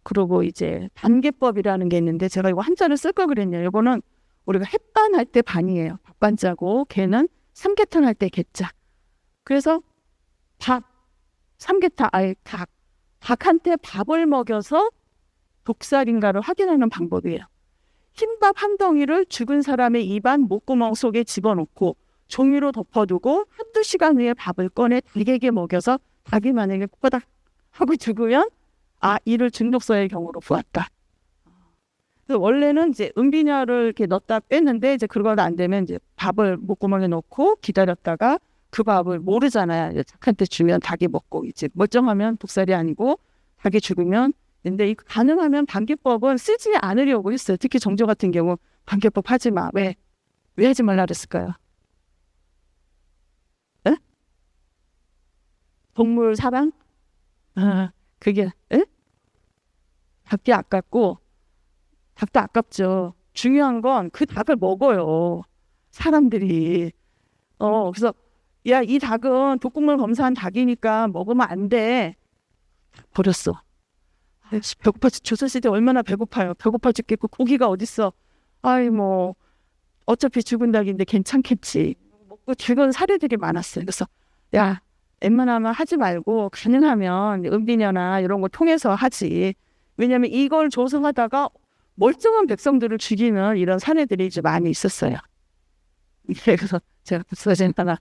그리고 이제 반개법이라는 게 있는데 제가 이거 한자를 쓸 걸 그랬네요. 이거는 우리가 햇반 할 때 반이에요. 밥반자고 걔는 삼계탕 할 때 개자. 그래서 밥, 삼계탕, 닭한테 밥을 먹여서 독살인가를 확인하는 방법이에요. 흰밥 한 덩이를 죽은 사람의 입안 목구멍 속에 집어넣고 종이로 덮어두고 한두 시간 후에 밥을 꺼내 닭에게 먹여서 닭이 만약에 꼬닥 하고 죽으면 이를 중독자의 경우로 보았다. 그래서 원래는 이제 은비녀를 이렇게 넣었다 뺐는데 이제 그걸 안 되면 이제 밥을 목구멍에 넣고 기다렸다가 그 밥을 모르잖아요. 닭한테 주면 닭이 먹고 이제 멀쩡하면 독살이 아니고 닭이 죽으면. 근데 가능하면 반개법은 쓰지 않으려고 했어요. 특히 정조 같은 경우 반개법 하지 마. 왜 하지 말라 그랬을까요? 에? 동물 사랑? 그게 닭이 아깝고 닭도 아깝죠. 중요한 건 그 닭을 먹어요. 사람들이. 그래서 야, 이 닭은 독극물 검사한 닭이니까 먹으면 안 돼. 버렸어. 배고파, 조선시대 얼마나 배고파요. 배고파 죽겠고 고기가 어딨어. 뭐 어차피 죽은 닭인데 괜찮겠지. 먹고 죽은 사례들이 많았어요. 그래서 야, 웬만하면 하지 말고 가능하면 은비녀나 이런 거 통해서 하지. 왜냐하면 이걸 조성하다가 멀쩡한 백성들을 죽이는 이런 사례들이 이제 많이 있었어요. 그래서 제가 사진 하나.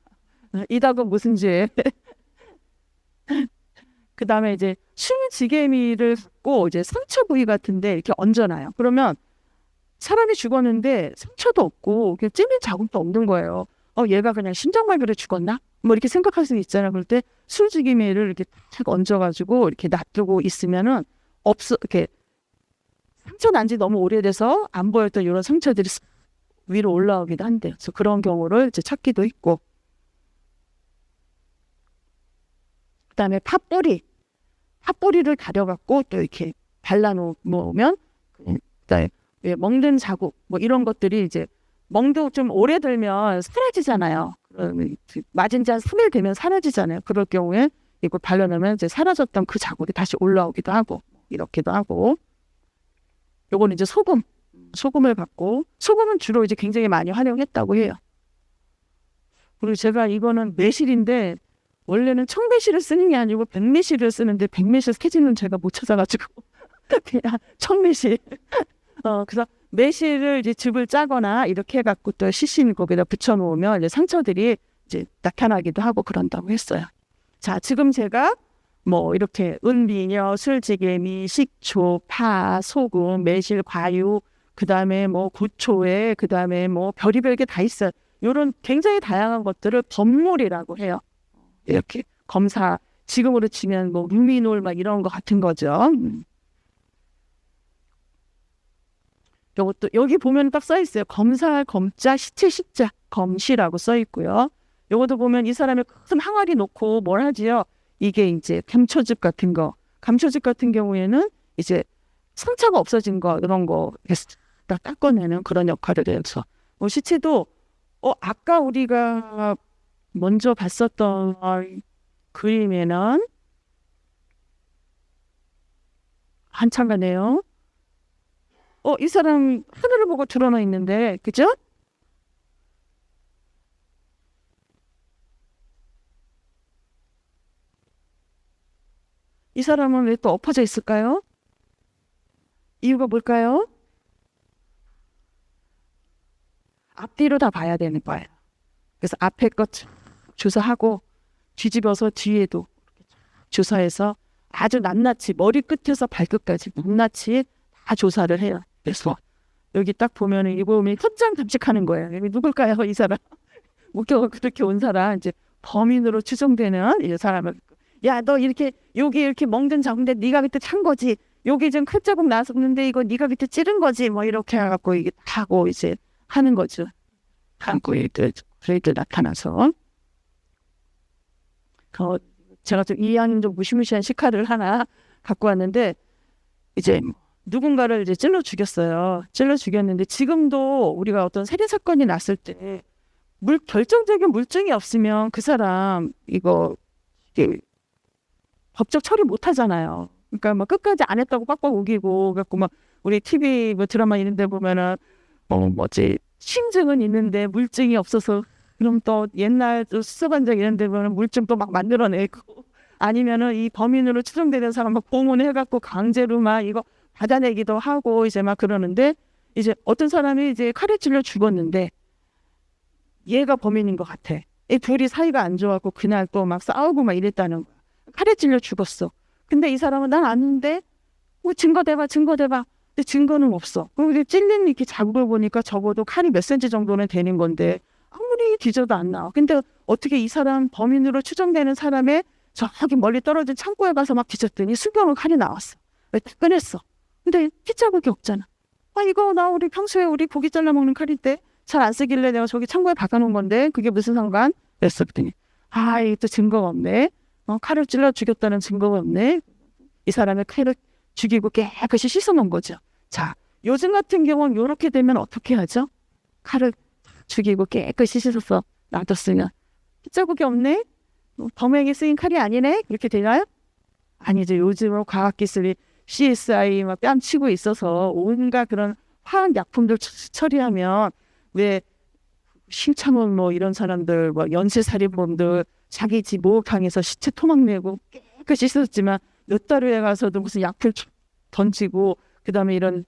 이 닭은 무슨 죄? 그 다음에 이제 술지개미를 갖고 이제 상처 부위 같은데 이렇게 얹어놔요. 그러면 사람이 죽었는데 상처도 없고 찔린 자국도 없는 거예요. 얘가 그냥 심장마비로 죽었나? 뭐 이렇게 생각할 수 있잖아요. 그럴 때 술지개미를 이렇게 탁 얹어가지고 이렇게 놔두고 있으면은 이렇게 상처 난 지 너무 오래돼서 안 보였던 이런 상처들이 위로 올라오기도 한대요. 그래서 그런 경우를 이제 찾기도 있고. 그다음에 팥뿌리를 가려갖고 또 이렇게 발라놓으면 그다음에 먹는 자국 뭐 이런 것들이 이제 멍도 좀 오래 들면 사라지잖아요. 맞은 지 한 3일 되면 사라지잖아요. 그럴 경우에 이걸 발라놓으면 이제 사라졌던 그 자국이 다시 올라오기도 하고 이렇게도 하고. 요거는 이제 소금을 갖고 소금은 주로 이제 굉장히 많이 활용했다고 해요. 그리고 제가 이거는 매실인데 원래는 청매실을 쓰는 게 아니고 백매실을 쓰는데 백매실 스케줄은 제가 못 찾아가지고 그냥 청매실. 그래서 매실을 이제 즙을 짜거나 이렇게 해갖고 또 시신 거기다 붙여놓으면 이제 상처들이 이제 나타나기도 하고 그런다고 했어요. 자, 지금 제가 뭐 이렇게 은비녀, 술지개미, 식초, 파, 소금, 매실, 과유, 그다음에 뭐 고초에, 그다음에 뭐 별의별 게 다 있어요. 이런 굉장히 다양한 것들을 법물이라고 해요. 이렇게 검사, 지금으로 치면 뭐 루미놀 막 이런 거 같은 거죠. 요것도 여기 보면 딱 써 있어요. 검사, 검자, 시체, 식자, 검시라고 써 있고요. 요것도 보면 이 사람의 큰 항아리 놓고 뭘 하지요? 이게 이제 감초즙 같은 거. 감초즙 같은 경우에는 이제 상처가 없어진 거 이런 거 딱 닦아내는 그런 역할을 해서 뭐 시체도 아까 우리가 먼저 봤었던 그림에는 한참 가네요. 이 사람 하늘을 보고 드러나 있는데, 그죠? 이 사람은 왜 또 엎어져 있을까요? 이유가 뭘까요? 앞뒤로 다 봐야 되는 거예요. 그래서 앞에 것 주사하고 뒤집어서 뒤에도 조사해서 아주 낱낱이 머리 끝에서 발끝까지 낱낱이 다 조사를 해요. 그래서 여기 딱 보면은 이거 보면 현장 감식하는 거예요. 여기 누굴까요? 이 사람 목격을 그렇게 온 사람 이제 범인으로 추정되는 이 사람을 야, 너 이렇게 여기 이렇게 멍든 자국인데 네가 그때 찬 거지. 여기 좀 칼자국 나섰는데 이거 네가 그때 찌른 거지. 뭐 이렇게 해갖고 이게 하고 이제 하는 거죠. 하고 얘들 나타나서 제가 좀 이해하는 좀 무시무시한 식칼을 하나 갖고 왔는데 이제 누군가를 이제 찔러 죽였어요. 찔러 죽였는데 지금도 우리가 어떤 살인 사건이 났을 때 결정적인 물증이 없으면 그 사람 이거 법적 처리 못 하잖아요. 그러니까 막 끝까지 안 했다고 빡빡 우기고 갖고 막 우리 TV 뭐 드라마 이런 데 보면은 뭐지 심증은 있는데 물증이 없어서 그럼 또 옛날 수사관장 이런 데 보면 물증 또 막 만들어내고 아니면은 이 범인으로 추정되는 사람 막 봉헌해갖고 강제로 막 이거 받아내기도 하고 이제 막 그러는데 이제 어떤 사람이 이제 칼에 찔려 죽었는데 얘가 범인인 것 같아. 이 둘이 사이가 안 좋았고 그날 또 막 싸우고 막 이랬다는 거야. 칼에 찔려 죽었어. 근데 이 사람은 난 아는데 뭐 증거 대봐. 근데 증거는 없어. 그리고 찔린 이렇게 자국을 보니까 적어도 칼이 몇 센치 정도는 되는 건데 아무리 뒤져도 안 나와. 근데 어떻게 이 사람 범인으로 추정되는 사람의 저기 멀리 떨어진 창고에 가서 막 뒤졌더니 숨겨놓은 칼이 나왔어. 왜 꺼냈어? 근데 핏자국이 없잖아. 이거 나 우리 평소에 우리 고기 잘라 먹는 칼인데 잘 안 쓰길래 내가 저기 창고에 박아놓은 건데 그게 무슨 상관? 그랬더니 이게 또 증거가 없네. 칼을 찔러 죽였다는 증거가 없네. 이 사람의 칼을 죽이고 깨끗이 씻어놓은 거죠. 자, 요즘 같은 경우는 이렇게 되면 어떻게 하죠? 칼을 죽이고 깨끗이 씻어서 놔뒀으면 핏자국이 없네? 범행에 쓰인 칼이 아니네? 이렇게 되나요? 아니죠. 요즘은 과학기술이 CSI 막 뺨치고 있어서 온갖 그런 화학약품들 처리하면 왜 신창원 뭐 이런 사람들 뭐 연쇄살인범들 자기 집 목욕탕에서 시체 토막 내고 깨끗이 씻었지만 몇 달 후에 가서도 무슨 약풀 던지고 그다음에 이런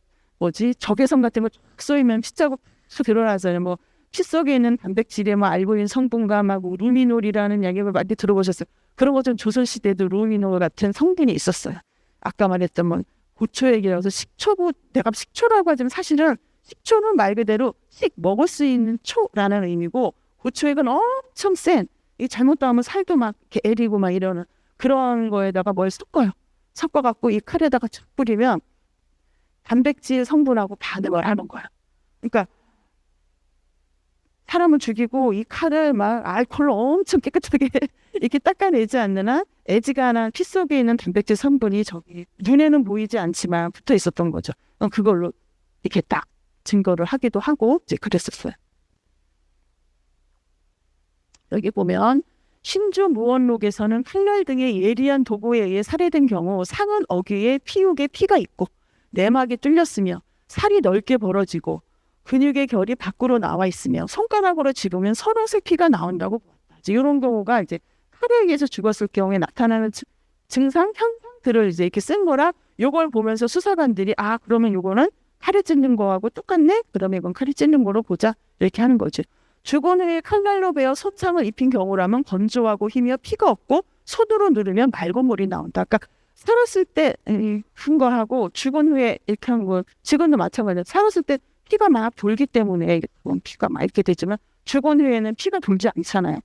적외선 같은 거 쫙 쏘이면 핏자국 드러나잖아요. 뭐 피 속에 있는 단백질에 뭐 알부인 성분과 막 루미놀이라는 약을 많이 들어보셨어요. 그런 거 좀 조선시대도 루미놀 같은 성분이 있었어요. 아까 말했던 뭐 고초액이라서 내가 식초라고 하지만 사실은 식초는 말 그대로 먹을 수 있는 초라는 의미고 고초액은 엄청 센 이 잘못 나오면 살도 막 이렇게 애리고 막 이러는 그런 거에다가 뭘 섞어갖고 이 칼에다가 쫙 뿌리면 단백질 성분하고 반응을 하는 거야. 그러니까 사람을 죽이고 이 칼을 막 알코올로 엄청 깨끗하게 이렇게 닦아내지 않는 한 애지간한 피 속에 있는 단백질 성분이 저기 눈에는 보이지 않지만 붙어 있었던 거죠. 그걸로 이렇게 딱 증거를 하기도 하고 이제 그랬었어요. 여기 보면 신주 무원록에서는 칼날 등의 예리한 도구에 의해 살해된 경우 상은 어귀에 피육에 피가 있고 내막이 뚫렸으며 살이 넓게 벌어지고 근육의 결이 밖으로 나와 있으며 손가락으로 집으면 서른색 피가 나온다고 보았다. 이런 경우가 이제 칼에 의해서 죽었을 경우에 나타나는 증상, 현상들을 이제 이렇게 쓴 거라 요걸 보면서 수사관들이 그러면 요거는 칼에 찔린 거하고 똑같네? 그다음에 이건 칼에 찔린 거로 보자. 이렇게 하는 거죠. 죽은 후에 칼날로 베어 소창을 입힌 경우라면 건조하고 희미어 피가 없고 손으로 누르면 맑은 물이 나온다. 그러니까 살았을 때 한 거하고 죽은 후에 이렇게 한 거, 지금도 마찬가지예요. 살았을 때 피가 막 돌기 때문에 피가 막 이렇게 되지만 죽은 후에는 피가 돌지 않잖아요.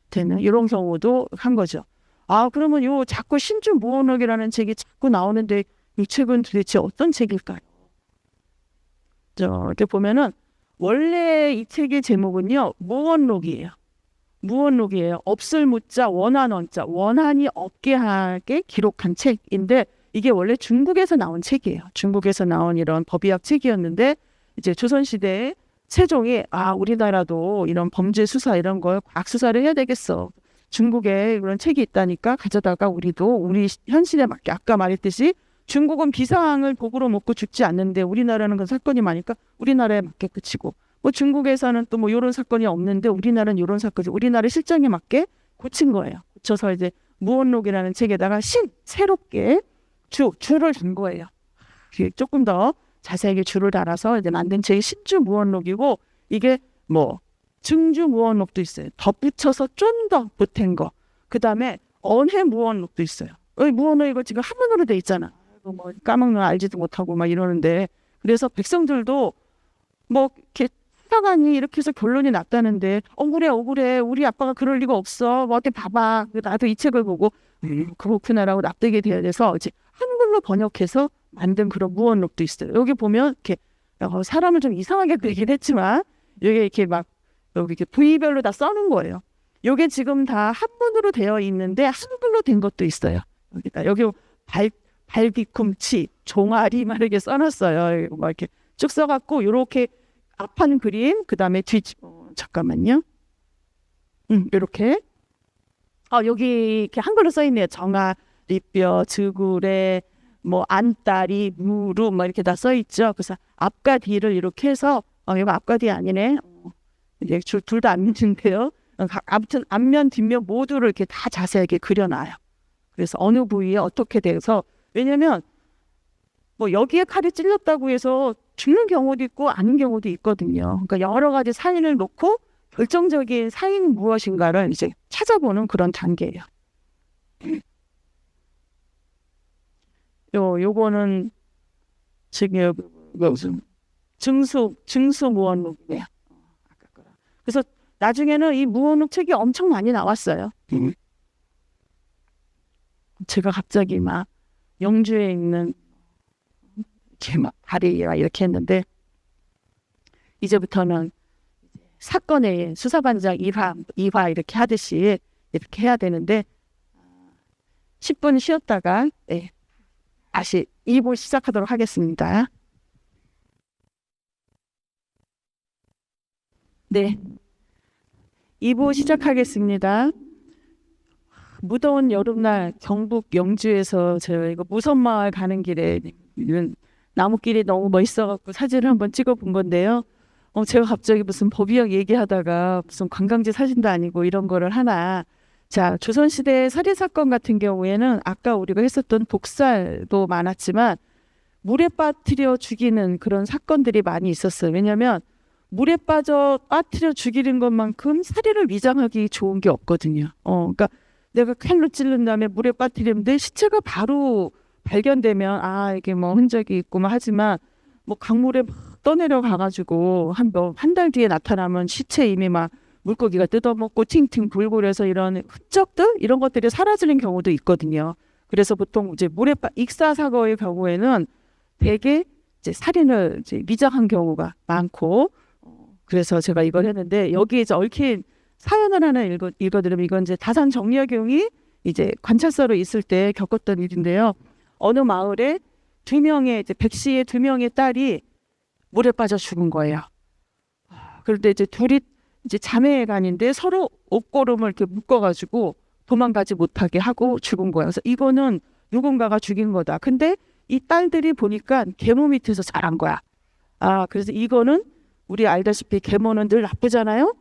되는 이런 경우도 한 거죠. 아, 그러면 요 자꾸 신주무언록이라는 책이 자꾸 나오는데 이 책은 도대체 어떤 책일까요? 이렇게 보면은 원래 이 책의 제목은요, 무언록이에요. 무언록이에요. 없을 무자 원한 원자, 원한이 없게 하게 기록한 책인데 이게 원래 중국에서 나온 책이에요. 중국에서 나온 이런 법의학 책이었는데 이제 조선시대에 세종이 우리나라도 이런 범죄 수사 이런 걸 과학 수사를 해야 되겠어. 중국에 그런 책이 있다니까 가져다가 우리도 우리 현실에 맞게 아까 말했듯이 중국은 비상을 복으로 먹고 죽지 않는데 우리나라는 그 사건이 많으니까 우리나라에 맞게 그치고 뭐 중국에서는 또 뭐 이런 사건이 없는데 우리나라는 이런 사건이 우리나라 실정에 맞게 고친 거예요. 고쳐서 이제 무언록이라는 책에다가 새롭게 줄을 둔 거예요. 조금 더 자세하게 줄을 달아서 이제 만든 책이 신주무언록이고 이게 뭐 증주무언록도 있어요. 덧붙여서 좀 더 보탠 거. 그 다음에 언해무언록도 있어요. 무언록 이거 지금 한문으로 돼 있잖아. 뭐 까먹는 알지도 못하고 막 이러는데 그래서 백성들도 뭐 이렇게 사관이 이렇게 해서 결론이 났다는데 억울해 우리 아빠가 그럴 리가 없어 뭐 어때 봐봐 나도 이 책을 보고 그렇구나라고 납득이 돼야 돼서 이제 한글로 번역해서 만든 그런 무언록도 있어요. 여기 보면 이렇게 사람을 좀 이상하게 그리긴 했지만 여기 이렇게 막 여기 이렇게 부위별로 다 써놓은 거예요. 여기 지금 다 한문으로 되어 있는데 한글로 된 것도 있어요. 여기 발뒤꿈치, 종아리 막 이렇게 써놨어요. 막 이렇게 쭉 써갖고 이렇게 앞판 그림, 그 다음에 잠깐만요. 이렇게 여기 이렇게 한글로 써 있네요. 정아리뼈, 지구래, 뭐 안다리, 무릎 막 이렇게 다 써 있죠. 그래서 앞과 뒤를 이렇게 해서 이거 앞과 뒤 아니네. 이제 둘 다 앞면인데요. 아무튼 앞면, 뒷면 모두를 이렇게 다 자세하게 그려놔요. 그래서 어느 부위에 어떻게 돼서 왜냐면 뭐 여기에 칼이 찔렸다고 해서 죽는 경우도 있고 아닌 경우도 있거든요. 그러니까 여러 가지 사인을 놓고 결정적인 사인이 무엇인가를 이제 찾아보는 그런 단계예요. 요거는 지금 무슨 증수무언록이에요. 그래서 나중에는 이 무언록 책이 엄청 많이 나왔어요. 제가 갑자기 막 영주에 있는 이렇게 막 다리가 이렇게 했는데 이제부터는 사건의 수사반장 2화 이렇게 하듯이 이렇게 해야 되는데 10분 쉬었다가 다시 2부 시작하도록 하겠습니다. 네, 2부 시작하겠습니다. 무더운 여름날 경북 영주에서 제가 이거 무선마을 가는 길에 나무길이 너무 멋있어갖고 사진을 한번 찍어본 건데요. 제가 갑자기 무슨 법의학 얘기하다가 무슨 관광지 사진도 아니고 이런 거를 하나. 자, 조선시대 살인사건 같은 경우에는 아까 우리가 했었던 독살도 많았지만 물에 빠뜨려 죽이는 그런 사건들이 많이 있었어요. 왜냐하면 물에 빠뜨려 죽이는 것만큼 살인을 위장하기 좋은 게 없거든요. 그러니까 내가 칼로 찔른 다음에 물에 빠뜨리는데 시체가 바로 발견되면 이게 뭐 흔적이 있고 뭐 하지만 뭐 강물에 막 떠내려 가가지고 한 달 뒤에 나타나면 시체 이미 막 물고기가 뜯어먹고 팅팅 불고 그래서 이런 흔적들 이런 것들이 사라지는 경우도 있거든요. 그래서 보통 이제 익사 사고의 경우에는 대개 이제 살인을 이제 미장한 경우가 많고 그래서 제가 이걸 했는데 여기에 이제 얽힌 사연을 하나 읽어드리면 이건 이제 다산 정약용이 이제 관찰사로 있을 때 겪었던 일인데요. 어느 마을에 이제 백씨의 2명의 딸이 물에 빠져 죽은 거예요. 그런데 이제 둘이 이제 자매간인데 서로 옷고름을 이렇게 묶어가지고 도망가지 못하게 하고 죽은 거예요. 그래서 이거는 누군가가 죽인 거다. 근데 이 딸들이 보니까 계모 밑에서 자란 거야. 그래서 이거는 우리 알다시피 계모는 늘 나쁘잖아요.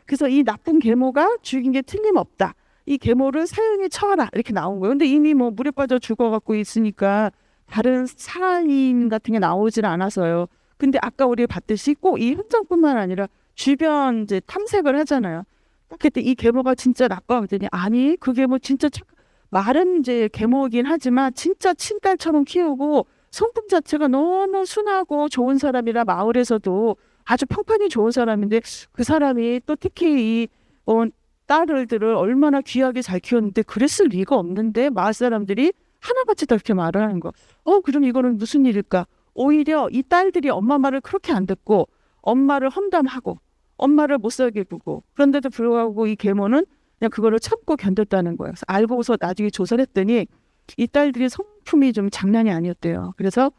그래서 이 나쁜 계모가 죽인 게 틀림없다. 이 계모를 사형에 처하라 이렇게 나온 거예요. 근데 이미 뭐 물에 빠져 죽어갖고 있으니까 다른 사인 같은 게 나오질 않아서요. 근데 아까 우리 봤듯이 꼭 이 흔적뿐만 아니라 주변 이제 탐색을 하잖아요. 딱 그때 이 계모가 진짜 나빠 그랬더니 아니 그 계모 진짜 말은 이제 계모이긴 하지만 진짜 친딸처럼 키우고 성품 자체가 너무 순하고 좋은 사람이라 마을에서도 아주 평판이 좋은 사람인데 그 사람이 또 특히 이 딸들을 얼마나 귀하게 잘 키웠는데 그랬을 리가 없는데 마을 사람들이 하나같이 다 이렇게 말을 하는 거. 그럼 이거는 무슨 일일까? 오히려 이 딸들이 엄마 말을 그렇게 안 듣고 엄마를 험담하고 엄마를 못 살게 구고 그런데도 불구하고 이 계모는 그냥 그거를 참고 견뎠다는 거예요. 그래서 알고서 나중에 조사를 했더니 이 딸들이 성품이 좀 장난이 아니었대요. 그래서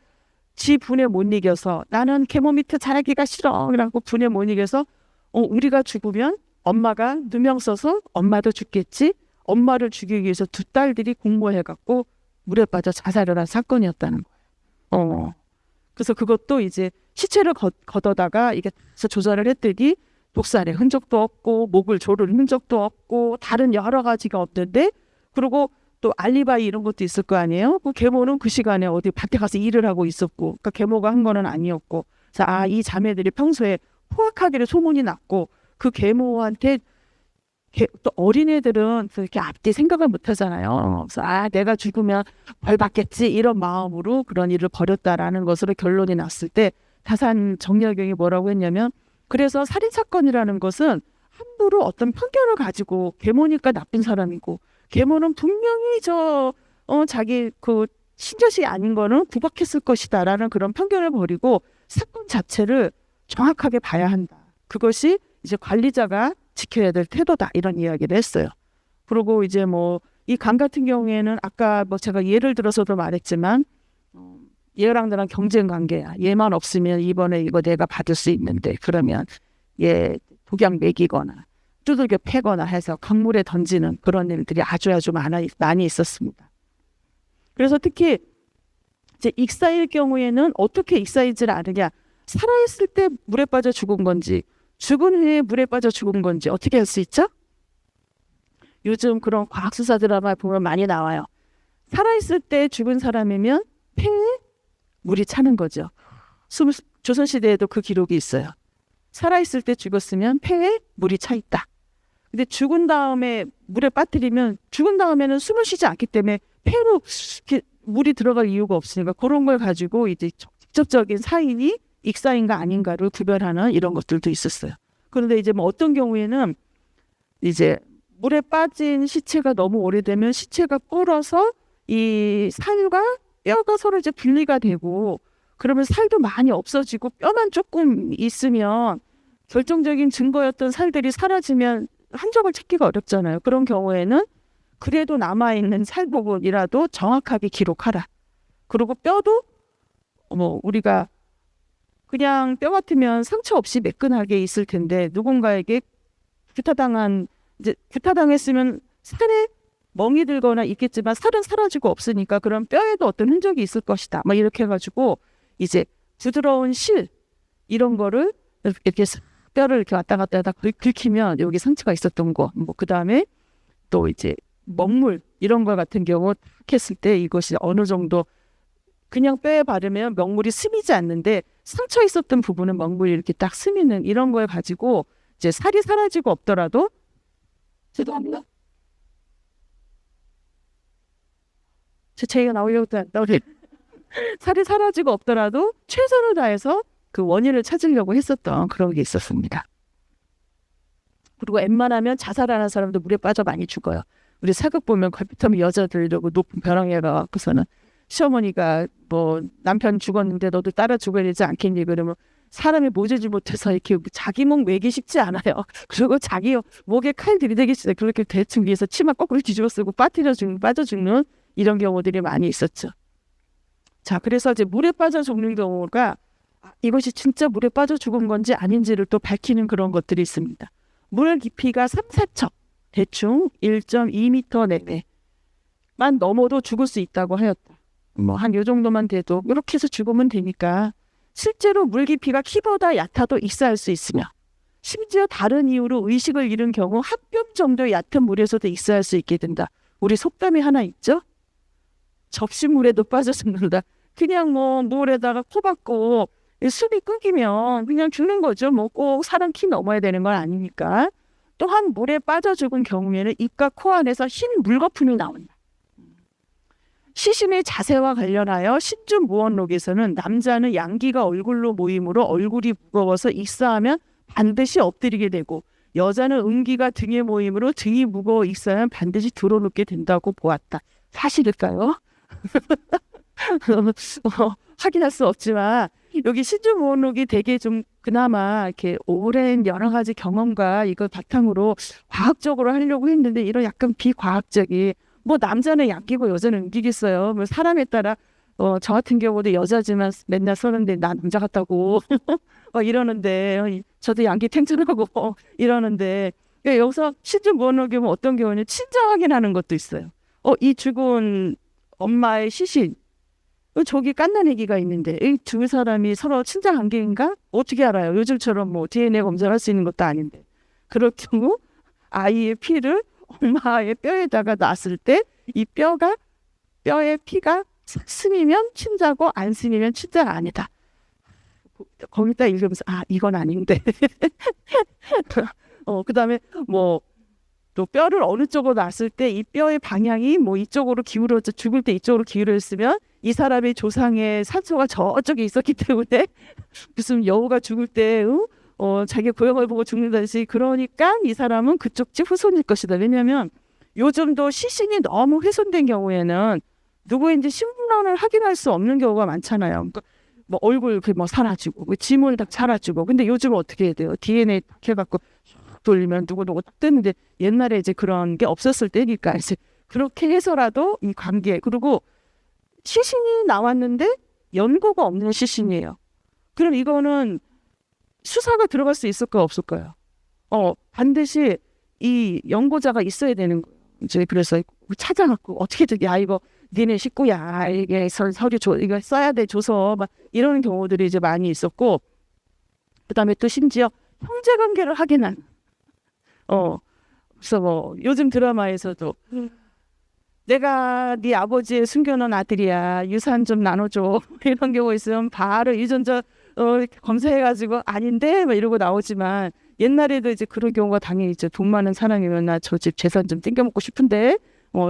지 분에 못 이겨서 나는 계모 밑에 자라기가 싫어. 라고 분에 못 이겨서 우리가 죽으면 엄마가 누명 써서 엄마도 죽겠지. 엄마를 죽이기 위해서 두 딸들이 공모해갖고 물에 빠져 자살을 한 사건이었다는 거예요. 그래서 그것도 이제 시체를 걷어다가 이게 조사를 했더니 독살의 흔적도 없고 목을 조른 흔적도 없고 다른 여러 가지가 없는데 그리고 또 알리바이 이런 것도 있을 거 아니에요. 그 계모는 그 시간에 어디 밖에 가서 일을 하고 있었고 그러니까 계모가 한 거는 아니었고 그래서 이 자매들이 평소에 포악하기를 소문이 났고 그 계모한테 또 어린애들은 그렇게 앞뒤 생각을 못 하잖아요. 그래서 내가 죽으면 벌 받겠지 이런 마음으로 그런 일을 벌였다라는 것으로 결론이 났을 때 다산 정약용이 뭐라고 했냐면 그래서 살인사건이라는 것은 함부로 어떤 편견을 가지고 계모니까 나쁜 사람이고 계모는 분명히 자기 그 신젓이 아닌 거는 구박했을 것이다라는 그런 편견을 버리고 사건 자체를 정확하게 봐야 한다. 그것이 이제 관리자가 지켜야 될 태도다 이런 이야기를 했어요. 그리고 이제 이 강 같은 경우에는 아까 제가 예를 들어서도 말했지만 얘랑 나랑 경쟁 관계야. 얘만 없으면 이번에 이거 내가 받을 수 있는데 그러면 얘 독약 먹이거나 두들겨 패거나 해서 강물에 던지는 그런 일들이 아주 많이 있었습니다. 그래서 특히 이제 익사일 경우에는 어떻게 익사일지를 아느냐. 살아있을 때 물에 빠져 죽은 건지 죽은 후에 물에 빠져 죽은 건지 어떻게 할 수 있죠? 요즘 그런 과학수사 드라마 보면 많이 나와요. 살아있을 때 죽은 사람이면 폐에 물이 차는 거죠. 조선시대에도 그 기록이 있어요. 살아있을 때 죽었으면 폐에 물이 차 있다. 근데 죽은 다음에 물에 빠뜨리면 죽은 다음에는 숨을 쉬지 않기 때문에 폐로 이렇게 물이 들어갈 이유가 없으니까 그런 걸 가지고 이제 직접적인 사인이 익사인가 아닌가를 구별하는 이런 것들도 있었어요. 그런데 이제 어떤 경우에는 이제 물에 빠진 시체가 너무 오래되면 시체가 불어서 이 살과 뼈가 서로 이제 분리가 되고 그러면 살도 많이 없어지고 뼈만 조금 있으면 결정적인 증거였던 살들이 사라지면 흔적을 찾기가 어렵잖아요. 그런 경우에는 그래도 남아있는 살 부분이라도 정확하게 기록하라. 그리고 뼈도 우리가 그냥 뼈 같으면 상처 없이 매끈하게 있을 텐데 누군가에게 규타당했으면 살에 멍이 들거나 있겠지만 살은 사라지고 없으니까 그런 뼈에도 어떤 흔적이 있을 것이다. 이렇게 해가지고 이제 부드러운 실 이런 거를 이렇게 뼈를 이렇게 왔다 갔다 하다 긁히면 여기 상처가 있었던 거. 그 다음에 또 이제 먹물 이런 거 같은 경우 탁 했을 때 이것이 어느 정도 그냥 뼈에 바르면 먹물이 스미지 않는데 상처 있었던 부분은 먹물이 이렇게 딱 스미는 이런 걸 가지고 이제 살이 사라지고 없더라도 죄송합니다. 제 얘기가 나오려고 나오네. 살이 사라지고 없더라도 최선을 다해서 그 원인을 찾으려고 했었던 그런 게 있었습니다. 그리고 웬만하면 자살하는 사람도 물에 빠져 많이 죽어요. 우리 사극 보면 걸핏하면 여자들 이러고 높은 벼랑에 가고서는 시어머니가 남편 죽었는데 너도 따라 죽어야 되지 않겠니? 그러면 사람이 모재지 못해서 이렇게 자기 목 매기 쉽지 않아요. 그리고 자기 목에 칼 들이대기 쉽지 그렇게 대충 위에서 치마 거꾸로 뒤집어 쓰고 빠져 죽는 이런 경우들이 많이 있었죠. 자, 그래서 이제 물에 빠져 죽는 경우가 이것이 진짜 물에 빠져 죽은 건지 아닌지를 또 밝히는 그런 것들이 있습니다. 물 깊이가 3, 4척, 대충 1.2m 내외만 넘어도 죽을 수 있다고 하였다. 한 요 정도만 돼도 이렇게 해서 죽으면 되니까 실제로 물 깊이가 키보다 얕아도 익사할 수 있으며 심지어 다른 이유로 의식을 잃은 경우 한 뼘 정도 얕은 물에서도 익사할 수 있게 된다. 우리 속담이 하나 있죠? 접시물에도 빠져 죽는다. 그냥 물에다가 코 박고 숨이 끊기면 그냥 죽는 거죠. 뭐 꼭 사람 키 넘어야 되는 건 아니니까. 또한 물에 빠져 죽은 경우에는 입과 코 안에서 흰 물거품이 나온다. 시신의 자세와 관련하여 신주무원록에서는 남자는 양기가 얼굴로 모이므로 얼굴이 무거워서 익사하면 반드시 엎드리게 되고 여자는 음기가 등에 모이므로 등이 무거워 익사하면 반드시 들어눕게 된다고 보았다. 사실일까요? 확인할 수 없지만 여기 신주무원록이 되게 좀 그나마 이렇게 오랜 여러 가지 경험과 이걸 바탕으로 과학적으로 하려고 했는데 이런 약간 비과학적인 뭐 남자는 양기고 여자는 음기겠어요. 뭐 사람에 따라 저 같은 경우도 여자지만 맨날 써는데 나 남자 같다고 이러는데 저도 양기 탱천하고 이러는데 여기서 신주무원록에 보면 어떤 경우는 친자 확인하는 것도 있어요. 이 죽은 엄마의 시신 저기 깐난 애기가 있는데 이 두 사람이 서로 친자 관계인가? 어떻게 알아요? 요즘처럼 뭐 DNA 검사할 수 있는 것도 아닌데 그럴 경우 아이의 피를 엄마의 뼈에다가 놨을 때 이 뼈의 피가 스미면 친자고 안 스미면 친자가 아니다. 거기다 읽으면서 이건 아닌데 그다음에 뭐 또 뼈를 어느 쪽으로 놨을 때 이 뼈의 방향이 뭐 이쪽으로 기울어져 죽을 때 이쪽으로 기울어 있으면 이 사람의 조상의 산소가 저쪽에 있었기 때문에 무슨 여우가 죽을 때 자기 고향을 보고 죽는다듯이 그러니까 이 사람은 그쪽 집 후손일 것이다. 왜냐하면 요즘도 시신이 너무 훼손된 경우에는 누구인지 신분을 확인할 수 없는 경우가 많잖아요. 그러니까 뭐 얼굴 뭐 사라지고 뭐 지문 딱 사라지고 근데 요즘은 어떻게 해야 돼요? DNA 딱 해갖고 돌리면 누구 딱 뜨는데 옛날에 이제 그런 게 없었을 때니까 이제 그렇게 해서라도 이 관계 그리고 시신이 나왔는데 연고가 없는 시신이에요. 그럼 이거는 수사가 들어갈 수 있을까요? 없을까요? 반드시 이 연고자가 있어야 되는 거예요. 이제 그래서 찾아갖고 어떻게든 이거 니네 식구야 이게 서류 이거 써야 돼 줘서 막 이런 경우들이 이제 많이 있었고 그다음에 또 심지어 형제 관계를 확인한 그래서 뭐 요즘 드라마에서도 내가 네 아버지의 숨겨놓은 아들이야 유산 좀 나눠줘 이런 경우 있으면 바로 유전자 검사해가지고 아닌데 막 이러고 나오지만 옛날에도 이제 그런 경우가 당연히 이제 돈 많은 사람이면 나 저 집 재산 좀 땡겨먹고 싶은데